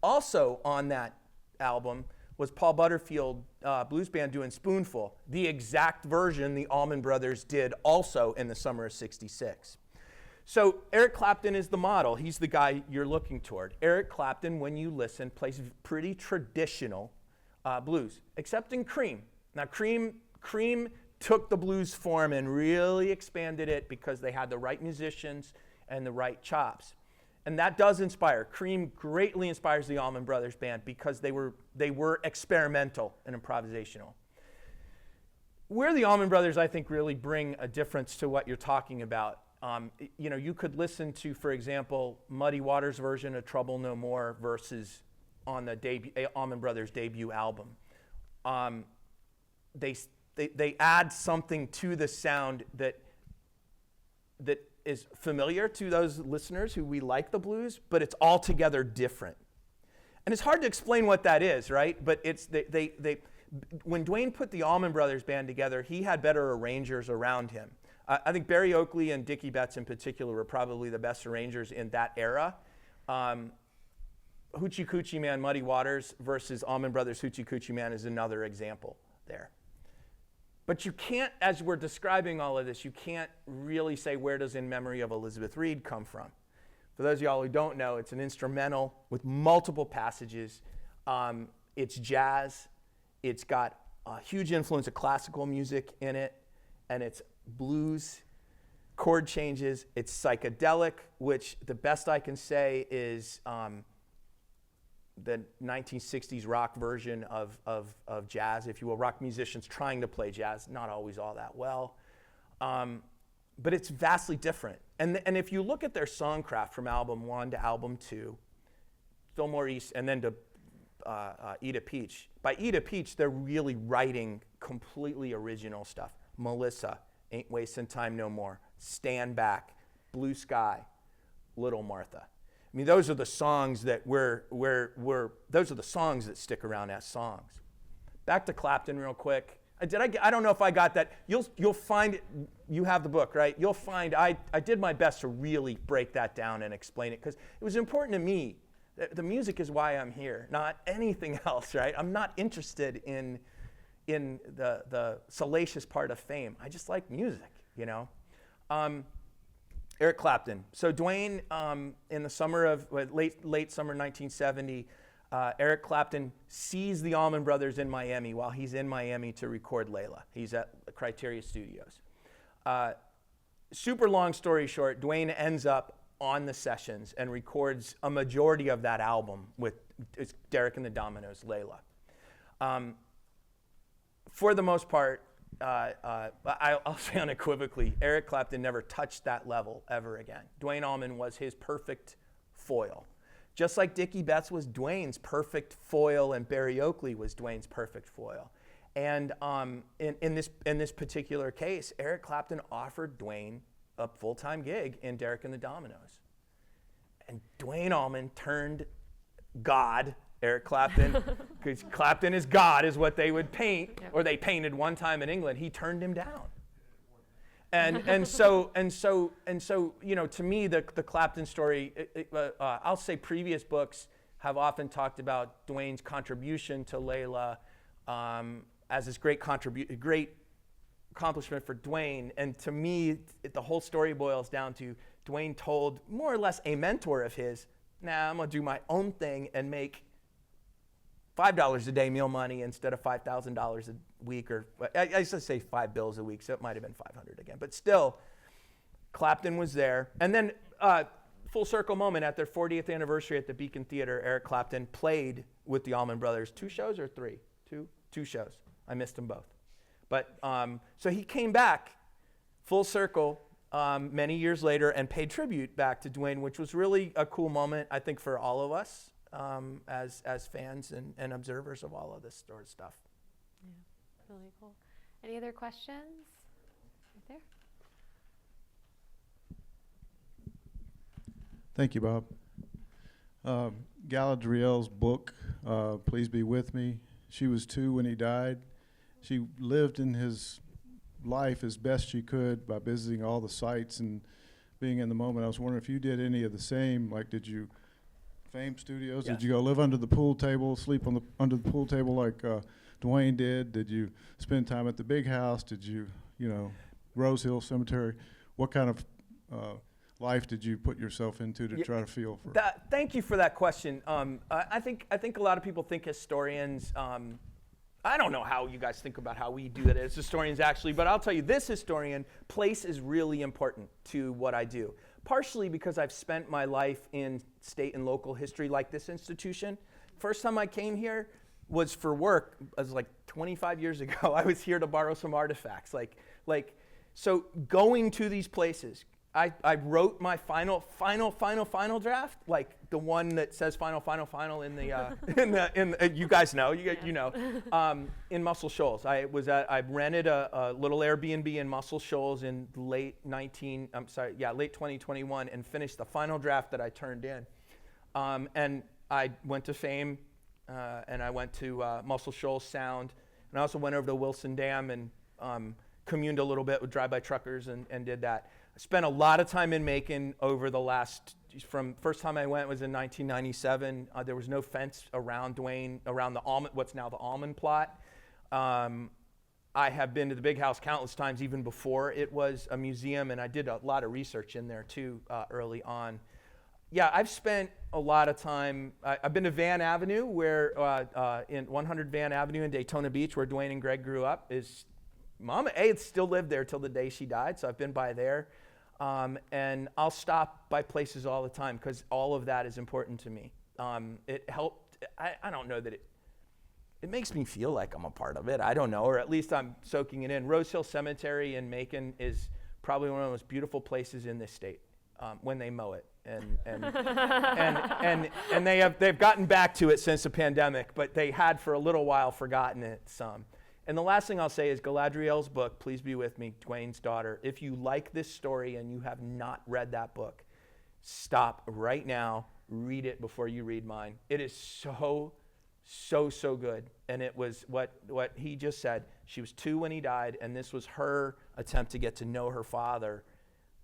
Also on that album was Paul Butterfield Blues Band doing Spoonful, the exact version the Allman Brothers did also in the summer of '66. So Eric Clapton is the model. He's the guy you're looking toward. Eric Clapton, when you listen, plays pretty traditional blues, except in Cream. Now Cream took the blues form and really expanded it because they had the right musicians and the right chops. And that does inspire. Cream greatly inspires the Allman Brothers Band because they were experimental and improvisational. Where the Allman Brothers, I think, really bring a difference to what you're talking about. You could listen to, for example, Muddy Waters' version of Trouble No More versus on the Allman Brothers debut album. They add something to the sound that is familiar to those listeners who we like the blues, but it's altogether different. And it's hard to explain what that is, right? But it's when Duane put the Allman Brothers Band together, he had better arrangers around him. I think Barry Oakley and Dickie Betts in particular were probably the best arrangers in that era. Hoochie Coochie Man, Muddy Waters versus Allman Brothers Hoochie Coochie Man is another example there. But you can't, as we're describing all of this, you can't really say where does In Memory of Elizabeth Reed come from. For those of y'all who don't know, it's an instrumental with multiple passages. It's jazz. It's got a huge influence of classical music in it, and it's blues, chord changes. It's psychedelic, which the best I can say is the 1960s rock version of jazz, if you will, rock musicians trying to play jazz, not always all that well. But it's vastly different. And if you look at their songcraft from album 1 to album 2, Fillmore East, and then to Eat a Peach. By Eat a Peach, they're really writing completely original stuff. Melissa, Ain't Wasting Time No More, Stand Back, Blue Sky, Little Martha. I mean, those are the songs that those are the songs that stick around as songs. Back to Clapton real quick. I don't know if I got that. You'll find it, you have the book, right? You'll find I did my best to really break that down and explain it because it was important to me. The music is why I'm here, not anything else, right? I'm not interested in the salacious part of fame. I just like music, you know? Eric Clapton. So Duane, in the summer of, late summer 1970, Eric Clapton sees the Allman Brothers in Miami while he's in Miami to record Layla. He's at Criteria Studios. Super long story short, Duane ends up on the sessions and records a majority of that album with Derek and the Dominoes, Layla. For the most part, I'll say unequivocally, Eric Clapton never touched that level ever again. Duane Allman was his perfect foil. Just like Dickie Betts was Duane's perfect foil and Barry Oakley was Duane's perfect foil. And in this particular case, Eric Clapton offered Duane a full-time gig in Derek and the Dominoes. And Duane Allman turned God, Eric Clapton, because Clapton is God, is what they would paint, Yep. or they painted one time in England. He turned him down. And so you know, to me, the Clapton story, I'll say previous books have often talked about Duane's contribution to Layla as this great accomplishment for Duane. And to me, the whole story boils down to Duane told more or less a mentor of his, nah, I'm gonna do my own thing and make $5 a day meal money instead of $5,000 a week, or I used to say $5 a week, so it might have been 500 again. But still, Clapton was there. And then full circle moment, at their 40th anniversary at the Beacon Theater, Eric Clapton played with the Allman Brothers 2 shows or 3? Two shows. I missed them both. But so he came back full circle many years later and paid tribute back to Duane, which was really a cool moment, I think, for all of us. As fans and observers of all of this sort of stuff. Yeah, really cool. Any other questions? Right there. Thank you, Bob. Galadriel's book, Please Be With Me. She was 2 when he died. She lived in his life as best she could by visiting all the sites and being in the moment. I was wondering if you did any of the same. Like, did you Fame Studios? Yes. Did you go live under the pool table, sleep under the pool table like Duane did? Did you spend time at the big house? Did you, Rose Hill Cemetery? What kind of life did you put yourself into to try to feel for? Thank you for that question. I think a lot of people think historians. I don't know how you guys think about how we do that as historians, actually, but I'll tell you, this historian, place is really important to what I do. Partially because I've spent my life in state and local history like this institution. First time I came here was for work. It was like 25 years ago. I was here to borrow some artifacts. So going to these places, I wrote my final draft, like the one that says final in the you guys know, in Muscle Shoals. I rented a little Airbnb in Muscle Shoals in late 2021 and finished the final draft that I turned in. And I went to Fame and I went to Muscle Shoals Sound, and I also went over to Wilson Dam and communed a little bit with drive-by truckers and did that. I spent a lot of time in Macon over the from first time I went was in 1997. There was no fence around Duane, around the Allman, what's now the Allman plot. I have been to the Big House countless times, even before it was a museum, and I did a lot of research in there too early on. yeah, I've spent a lot of time. I've been to Van Avenue, where in 100 Van Avenue in Daytona Beach, where Duane and Greg grew up. Is Mama A still lived there till the day she died, so I've been by there. And I'll stop by places all the time because all of that is important to me. It helped. I don't know that it makes me feel like I'm a part of it. I don't know, or at least I'm soaking it in. Rose Hill Cemetery in Macon is probably one of the most beautiful places in this state when they mow it. And they've gotten back to it since the pandemic, but they had for a little while forgotten it some. And the last thing I'll say is Galadriel's book, Please Be With Me, Duane's daughter. If you like this story and you have not read that book, stop right now, read it before you read mine. It is so good. And it was what he just said. She was 2 when he died, and this was her attempt to get to know her father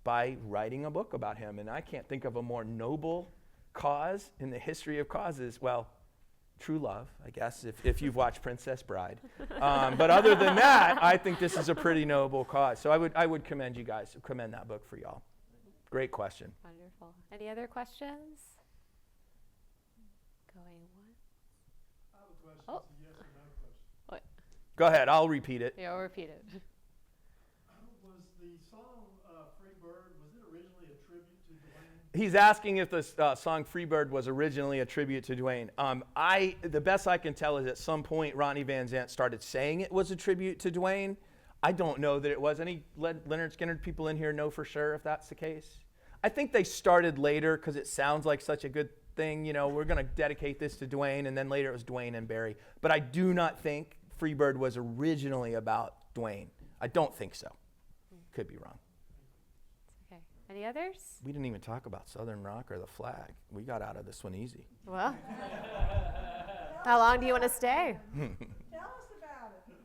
by writing a book about him. And I can't think of a more noble cause in the history of causes. Well, true love, I guess, if you've watched Princess Bride. But other than that, I think this is a pretty noble cause. So I would commend you guys, commend that book for y'all. Great question. Wonderful. Any other questions? Going once. I have a question. Oh. It's a yes or no question. What? Go ahead, I'll repeat it. Yeah, I'll repeat it. Was the song Free Bird, was it originally a tribute to Duane? He's asking if the song Free Bird was originally a tribute to Duane. The best I can tell is at some point Ronnie Van Zant started saying it was a tribute to Duane. I don't know that it was. Any Leonard Skinner people in here know for sure if that's the case? I think they started later because it sounds like such a good thing. You know, we're going to dedicate this to Duane, and then later it was Duane and Barry. But I do not think Free Bird was originally about Duane. I don't think so. Could be wrong. Okay. Any others? We didn't even talk about Southern Rock or the flag. We got out of this one easy. Well, how long do you want to stay? Tell us about it.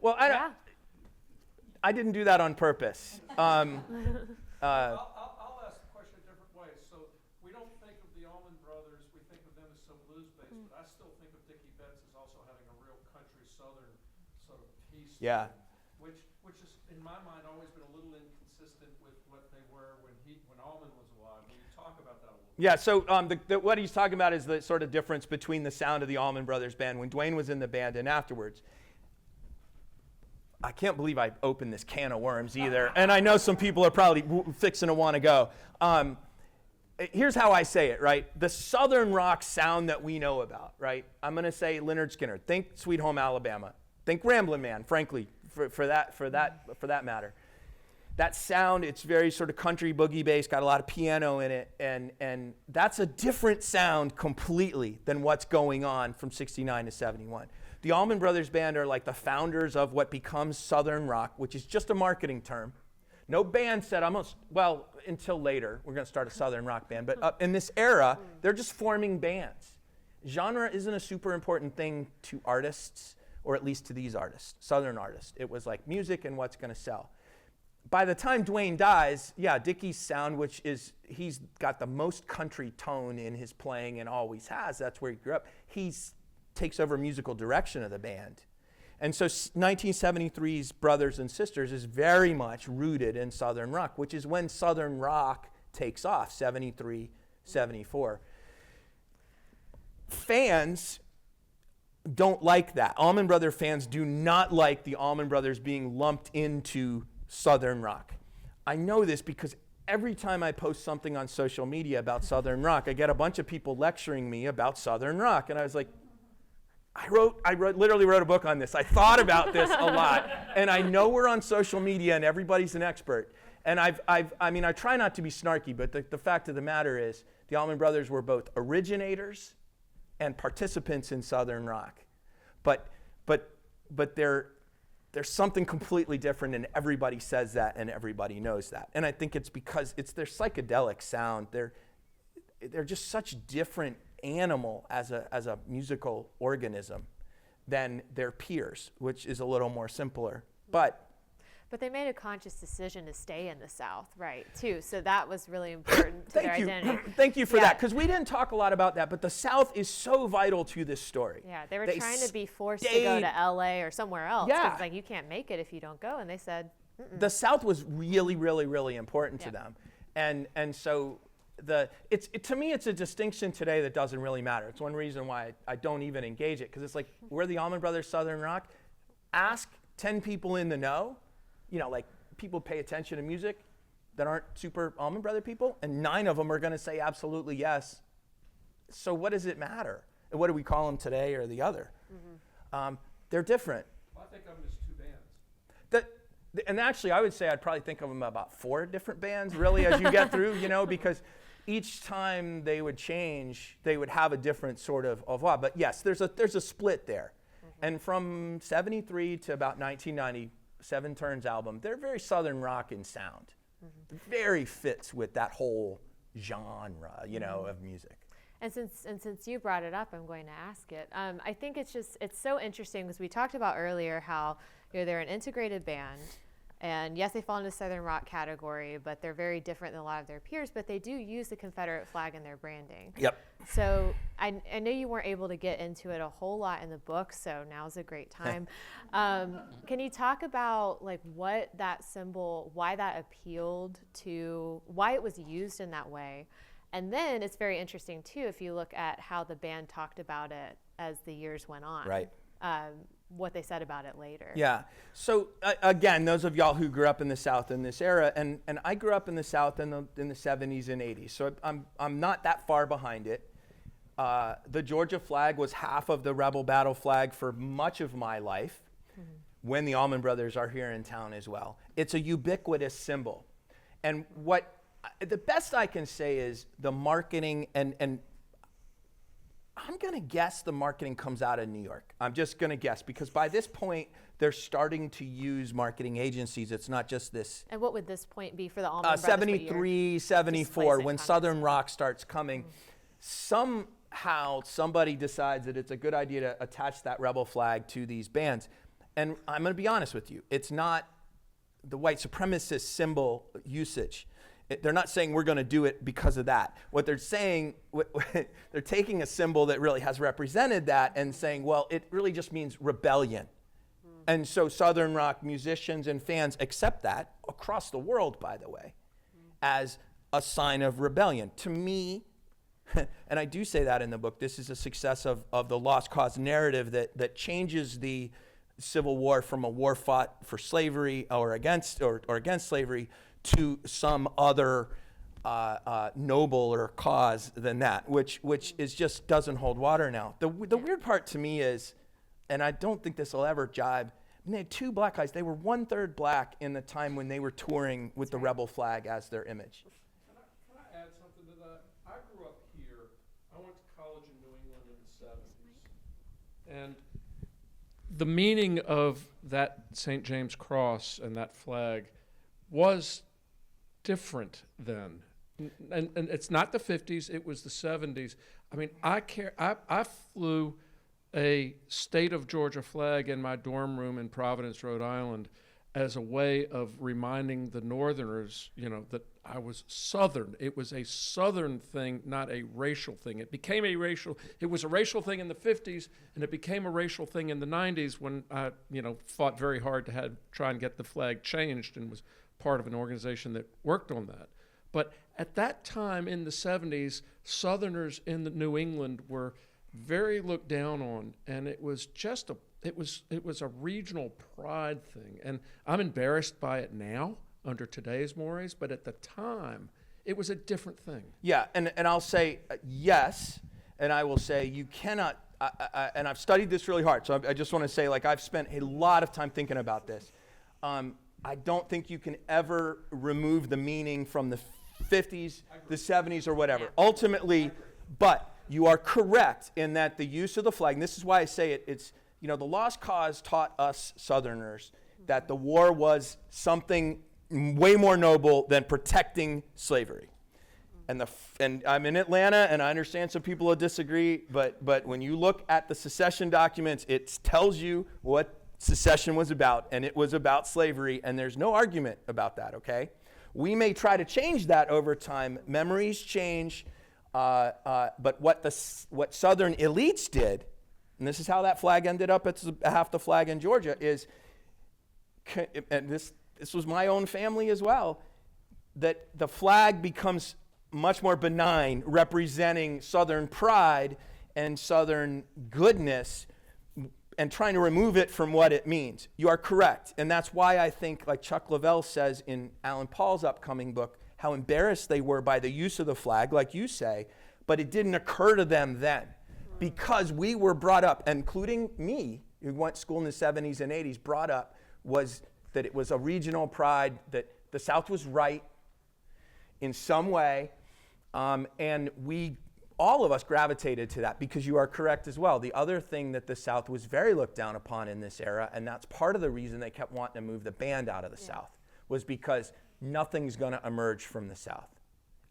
Well, Yeah. I didn't do that on purpose. I'll ask the question a different way. So we don't think of the Allman Brothers, we think of them as so blues-based, but I still think of Dickie Betts as also having a real country southern sort of piece. to Yeah. it, Which is, in my mind, always been a little inconsistent with what they were when Allman was alive. Will you talk about that a little bit? Yeah, so what he's talking about is the sort of difference between the sound of the Allman Brothers Band when Duane was in the band and afterwards. I can't believe I opened this can of worms either, and I know some people are probably fixing to want to go. Here's how I say it, right? The Southern rock sound that we know about, right? I'm going to say Leonard Skinner. Think Sweet Home Alabama. Think Ramblin' Man, frankly, for that matter. That sound, it's very sort of country boogie bass, got a lot of piano in it, and that's a different sound completely than what's going on from 69 to 71. The Allman Brothers Band are like the founders of what becomes Southern rock, which is just a marketing term. No band said, until later, we're going to start a Southern rock band. But in this era, they're just forming bands. Genre isn't a super important thing to artists, or at least to these artists, Southern artists. It was like music and what's going to sell. By the time Duane dies, Dickie's sound, which is, he's got the most country tone in his playing and always has. That's where he grew up. Takes over musical direction of the band. And so 1973's Brothers and Sisters is very much rooted in Southern rock, which is when Southern rock takes off, 73, 74. Fans don't like that. Allman Brothers fans do not like the Allman Brothers being lumped into Southern rock. I know this because every time I post something on social media about Southern rock, I get a bunch of people lecturing me about Southern rock. And I was like, I literally wrote a book on this. I thought about this a lot. And I know we're on social media and everybody's an expert. And I try not to be snarky, but the fact of the matter is the Allman Brothers were both originators and participants in Southern rock. But there's something completely different, and everybody says that and everybody knows that. And I think it's because it's their psychedelic sound. They're just such different animal as a musical organism than their peers, which is a little more simpler. But they made a conscious decision to stay in the South, right, too. So that was really important to their identity. Thank you for that, because we didn't talk a lot about that, but the South is so vital to this story. Yeah, they were trying to be forced to go to LA or somewhere else. Yeah. It's like, you can't make it if you don't go. And they said, The South was really, really, really important to them. And so to me, it's a distinction today that doesn't really matter. It's one reason why I don't even engage it, because it's like, we're the Allman Brothers Southern Rock. Ask 10 people in the know, like people pay attention to music that aren't super Allman Brother people, and 9 of them are going to say absolutely yes. So what does it matter? And what do we call them today or the other? They're different. Well, I think of them as 2 bands. And actually, I would say I'd probably think of them about 4 different bands, really, as you get through, because each time they would change, they would have a different sort of but yes, there's a split there. And from 73 to about 1990, Seven Turns album, they're very Southern rock in sound. Very fits with that whole genre, of music. And since you brought it up, I'm going to ask it. I think it's so interesting because we talked about earlier how they're an integrated band, and yes, they fall into the Southern rock category, but they're very different than a lot of their peers. But they do use the Confederate flag in their branding. Yep. So I know you weren't able to get into it a whole lot in the book, so now's a great time. Can you talk about what that symbol, why that appealed to, why it was used in that way? And then it's very interesting, too, if you look at how the band talked about it as the years went on. Right. What they said about it later. Yeah. So, again, those of y'all who grew up in the South in this era, and I grew up in the South in the 70s and 80s, so I'm not that far behind it. The Georgia flag was half of the rebel battle flag for much of my life, when the Allman Brothers are here in town as well. It's a ubiquitous symbol. And the best I can say is the marketing, and I'm going to guess the marketing comes out of New York. I'm just going to guess, because by this point, they're starting to use marketing agencies. It's not just this. And what would this point be for the Allman Brothers? 73, 74, when Southern rock starts coming. Somehow, somebody decides that it's a good idea to attach that rebel flag to these bands. And I'm going to be honest with you. It's not the white supremacist symbol usage. They're not saying we're going to do it because of that. What they're saying, they're taking a symbol that really has represented that and saying, well, it really just means rebellion. And so Southern rock musicians and fans accept that across the world, by the way, as a sign of rebellion. To me, and I do say that in the book, this is a success of the lost cause narrative that changes the Civil War from a war fought for slavery or against slavery to some other nobler cause than that, which is just doesn't hold water now. The weird part to me is, and I don't think this will ever jibe, they had 2 black guys. They were 1/3 black in the time when they were touring with the rebel flag as their image. Can I add something to that? I grew up here. I went to college in New England in the 70s. And the meaning of that St. James Cross and that flag was different then. And it's not the 50s, it was the 70s. I mean, I flew a state of Georgia flag in my dorm room in Providence, Rhode Island, as a way of reminding the Northerners, that I was Southern. It was a Southern thing, not a racial thing. It was a racial thing in the 50s, and it became a racial thing in the 90s when I, fought very hard to try and get the flag changed and was part of an organization that worked on that. But at that time in the 70s, Southerners in New England were very looked down on, and it was just it was a regional pride thing. And I'm embarrassed by it now under today's mores, but at the time, it was a different thing. Yeah, and I'll say yes, and I will say you cannot, and I've studied this really hard, so I just want to say, I've spent a lot of time thinking about this. I don't think you can ever remove the meaning from the 50s, the 70s, or whatever. Yeah. Ultimately, but you are correct in that the use of the flag, and this is why I say it's, the Lost Cause taught us Southerners that the war was something way more noble than protecting slavery. And I'm in Atlanta, and I understand some people will disagree, but when you look at the secession documents, it tells you what secession was about, and it was about slavery, and there's no argument about that, okay? We may try to change that over time. Memories change, but what Southern elites did, and this is how that flag ended up at half the flag in Georgia, is, and this was my own family as well, that the flag becomes much more benign, representing Southern pride and Southern goodness, and trying to remove it from what it means. You are correct. And that's why I think, like Chuck Lavelle says in Alan Paul's upcoming book, how embarrassed they were by the use of the flag, like you say, but it didn't occur to them then. Because we were brought up, including me, who went to school in the 70s and 80s, brought up was that it was a regional pride, that the South was right in some way, and all of us gravitated to that, because you are correct as well. The other thing that the South was very looked down upon in this era, and that's part of the reason they kept wanting to move the band out of the South, was because nothing's going to emerge from the South.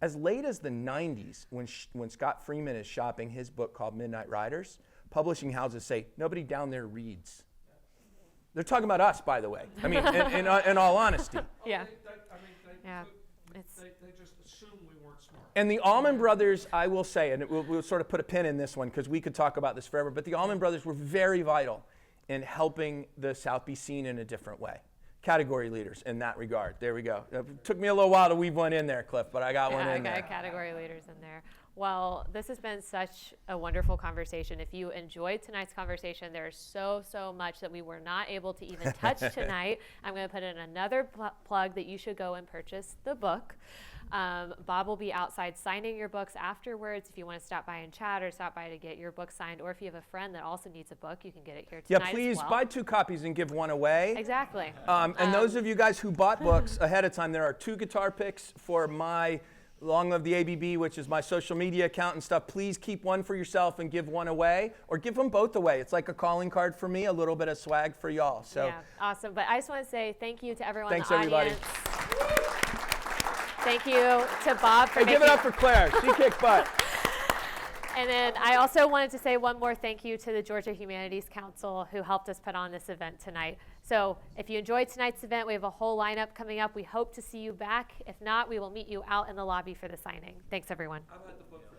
As late as the 90s, when Scott Freeman is shopping his book called Midnight Riders, publishing houses say, nobody down there reads. They're talking about us, by the way. I mean, in all honesty. Yeah. They just assumed we weren't smart. And the Allman Brothers, I will say, and we'll sort of put a pin in this one because we could talk about this forever, but the Allman Brothers were very vital in helping the South be seen in a different way. Category leaders in that regard. There we go. It took me a little while to weave one in there, Cliff, but I got one in there. I got category leaders in there. Well, this has been such a wonderful conversation. If you enjoyed tonight's conversation, there's so much that we were not able to even touch tonight. I'm going to put in another plug that you should go and purchase the book. Bob will be outside signing your books afterwards. If you want to stop by and chat or stop by to get your book signed, or if you have a friend that also needs a book, you can get it here tonight. Yeah, please as well. buy 2 copies and give one away. Exactly. And those of you guys who bought books ahead of time, there are 2 guitar picks for my Long Live the ABB, which is my social media account and stuff. Please keep one for yourself and give one away, or give them both away. It's like a calling card for me, a little bit of swag for y'all. So yeah, awesome. But I just want to say thank you to everyone thanks, in the everybody. audience. Thank you to Bob for Hey, give it up for Claire. She kicked butt. And then I also wanted to say one more thank you to the Georgia Humanities Council, who helped us put on this event tonight. So if you enjoyed tonight's event, we have a whole lineup coming up. We hope to see you back. If not, we will meet you out in the lobby for the signing. Thanks, everyone. I've had the book for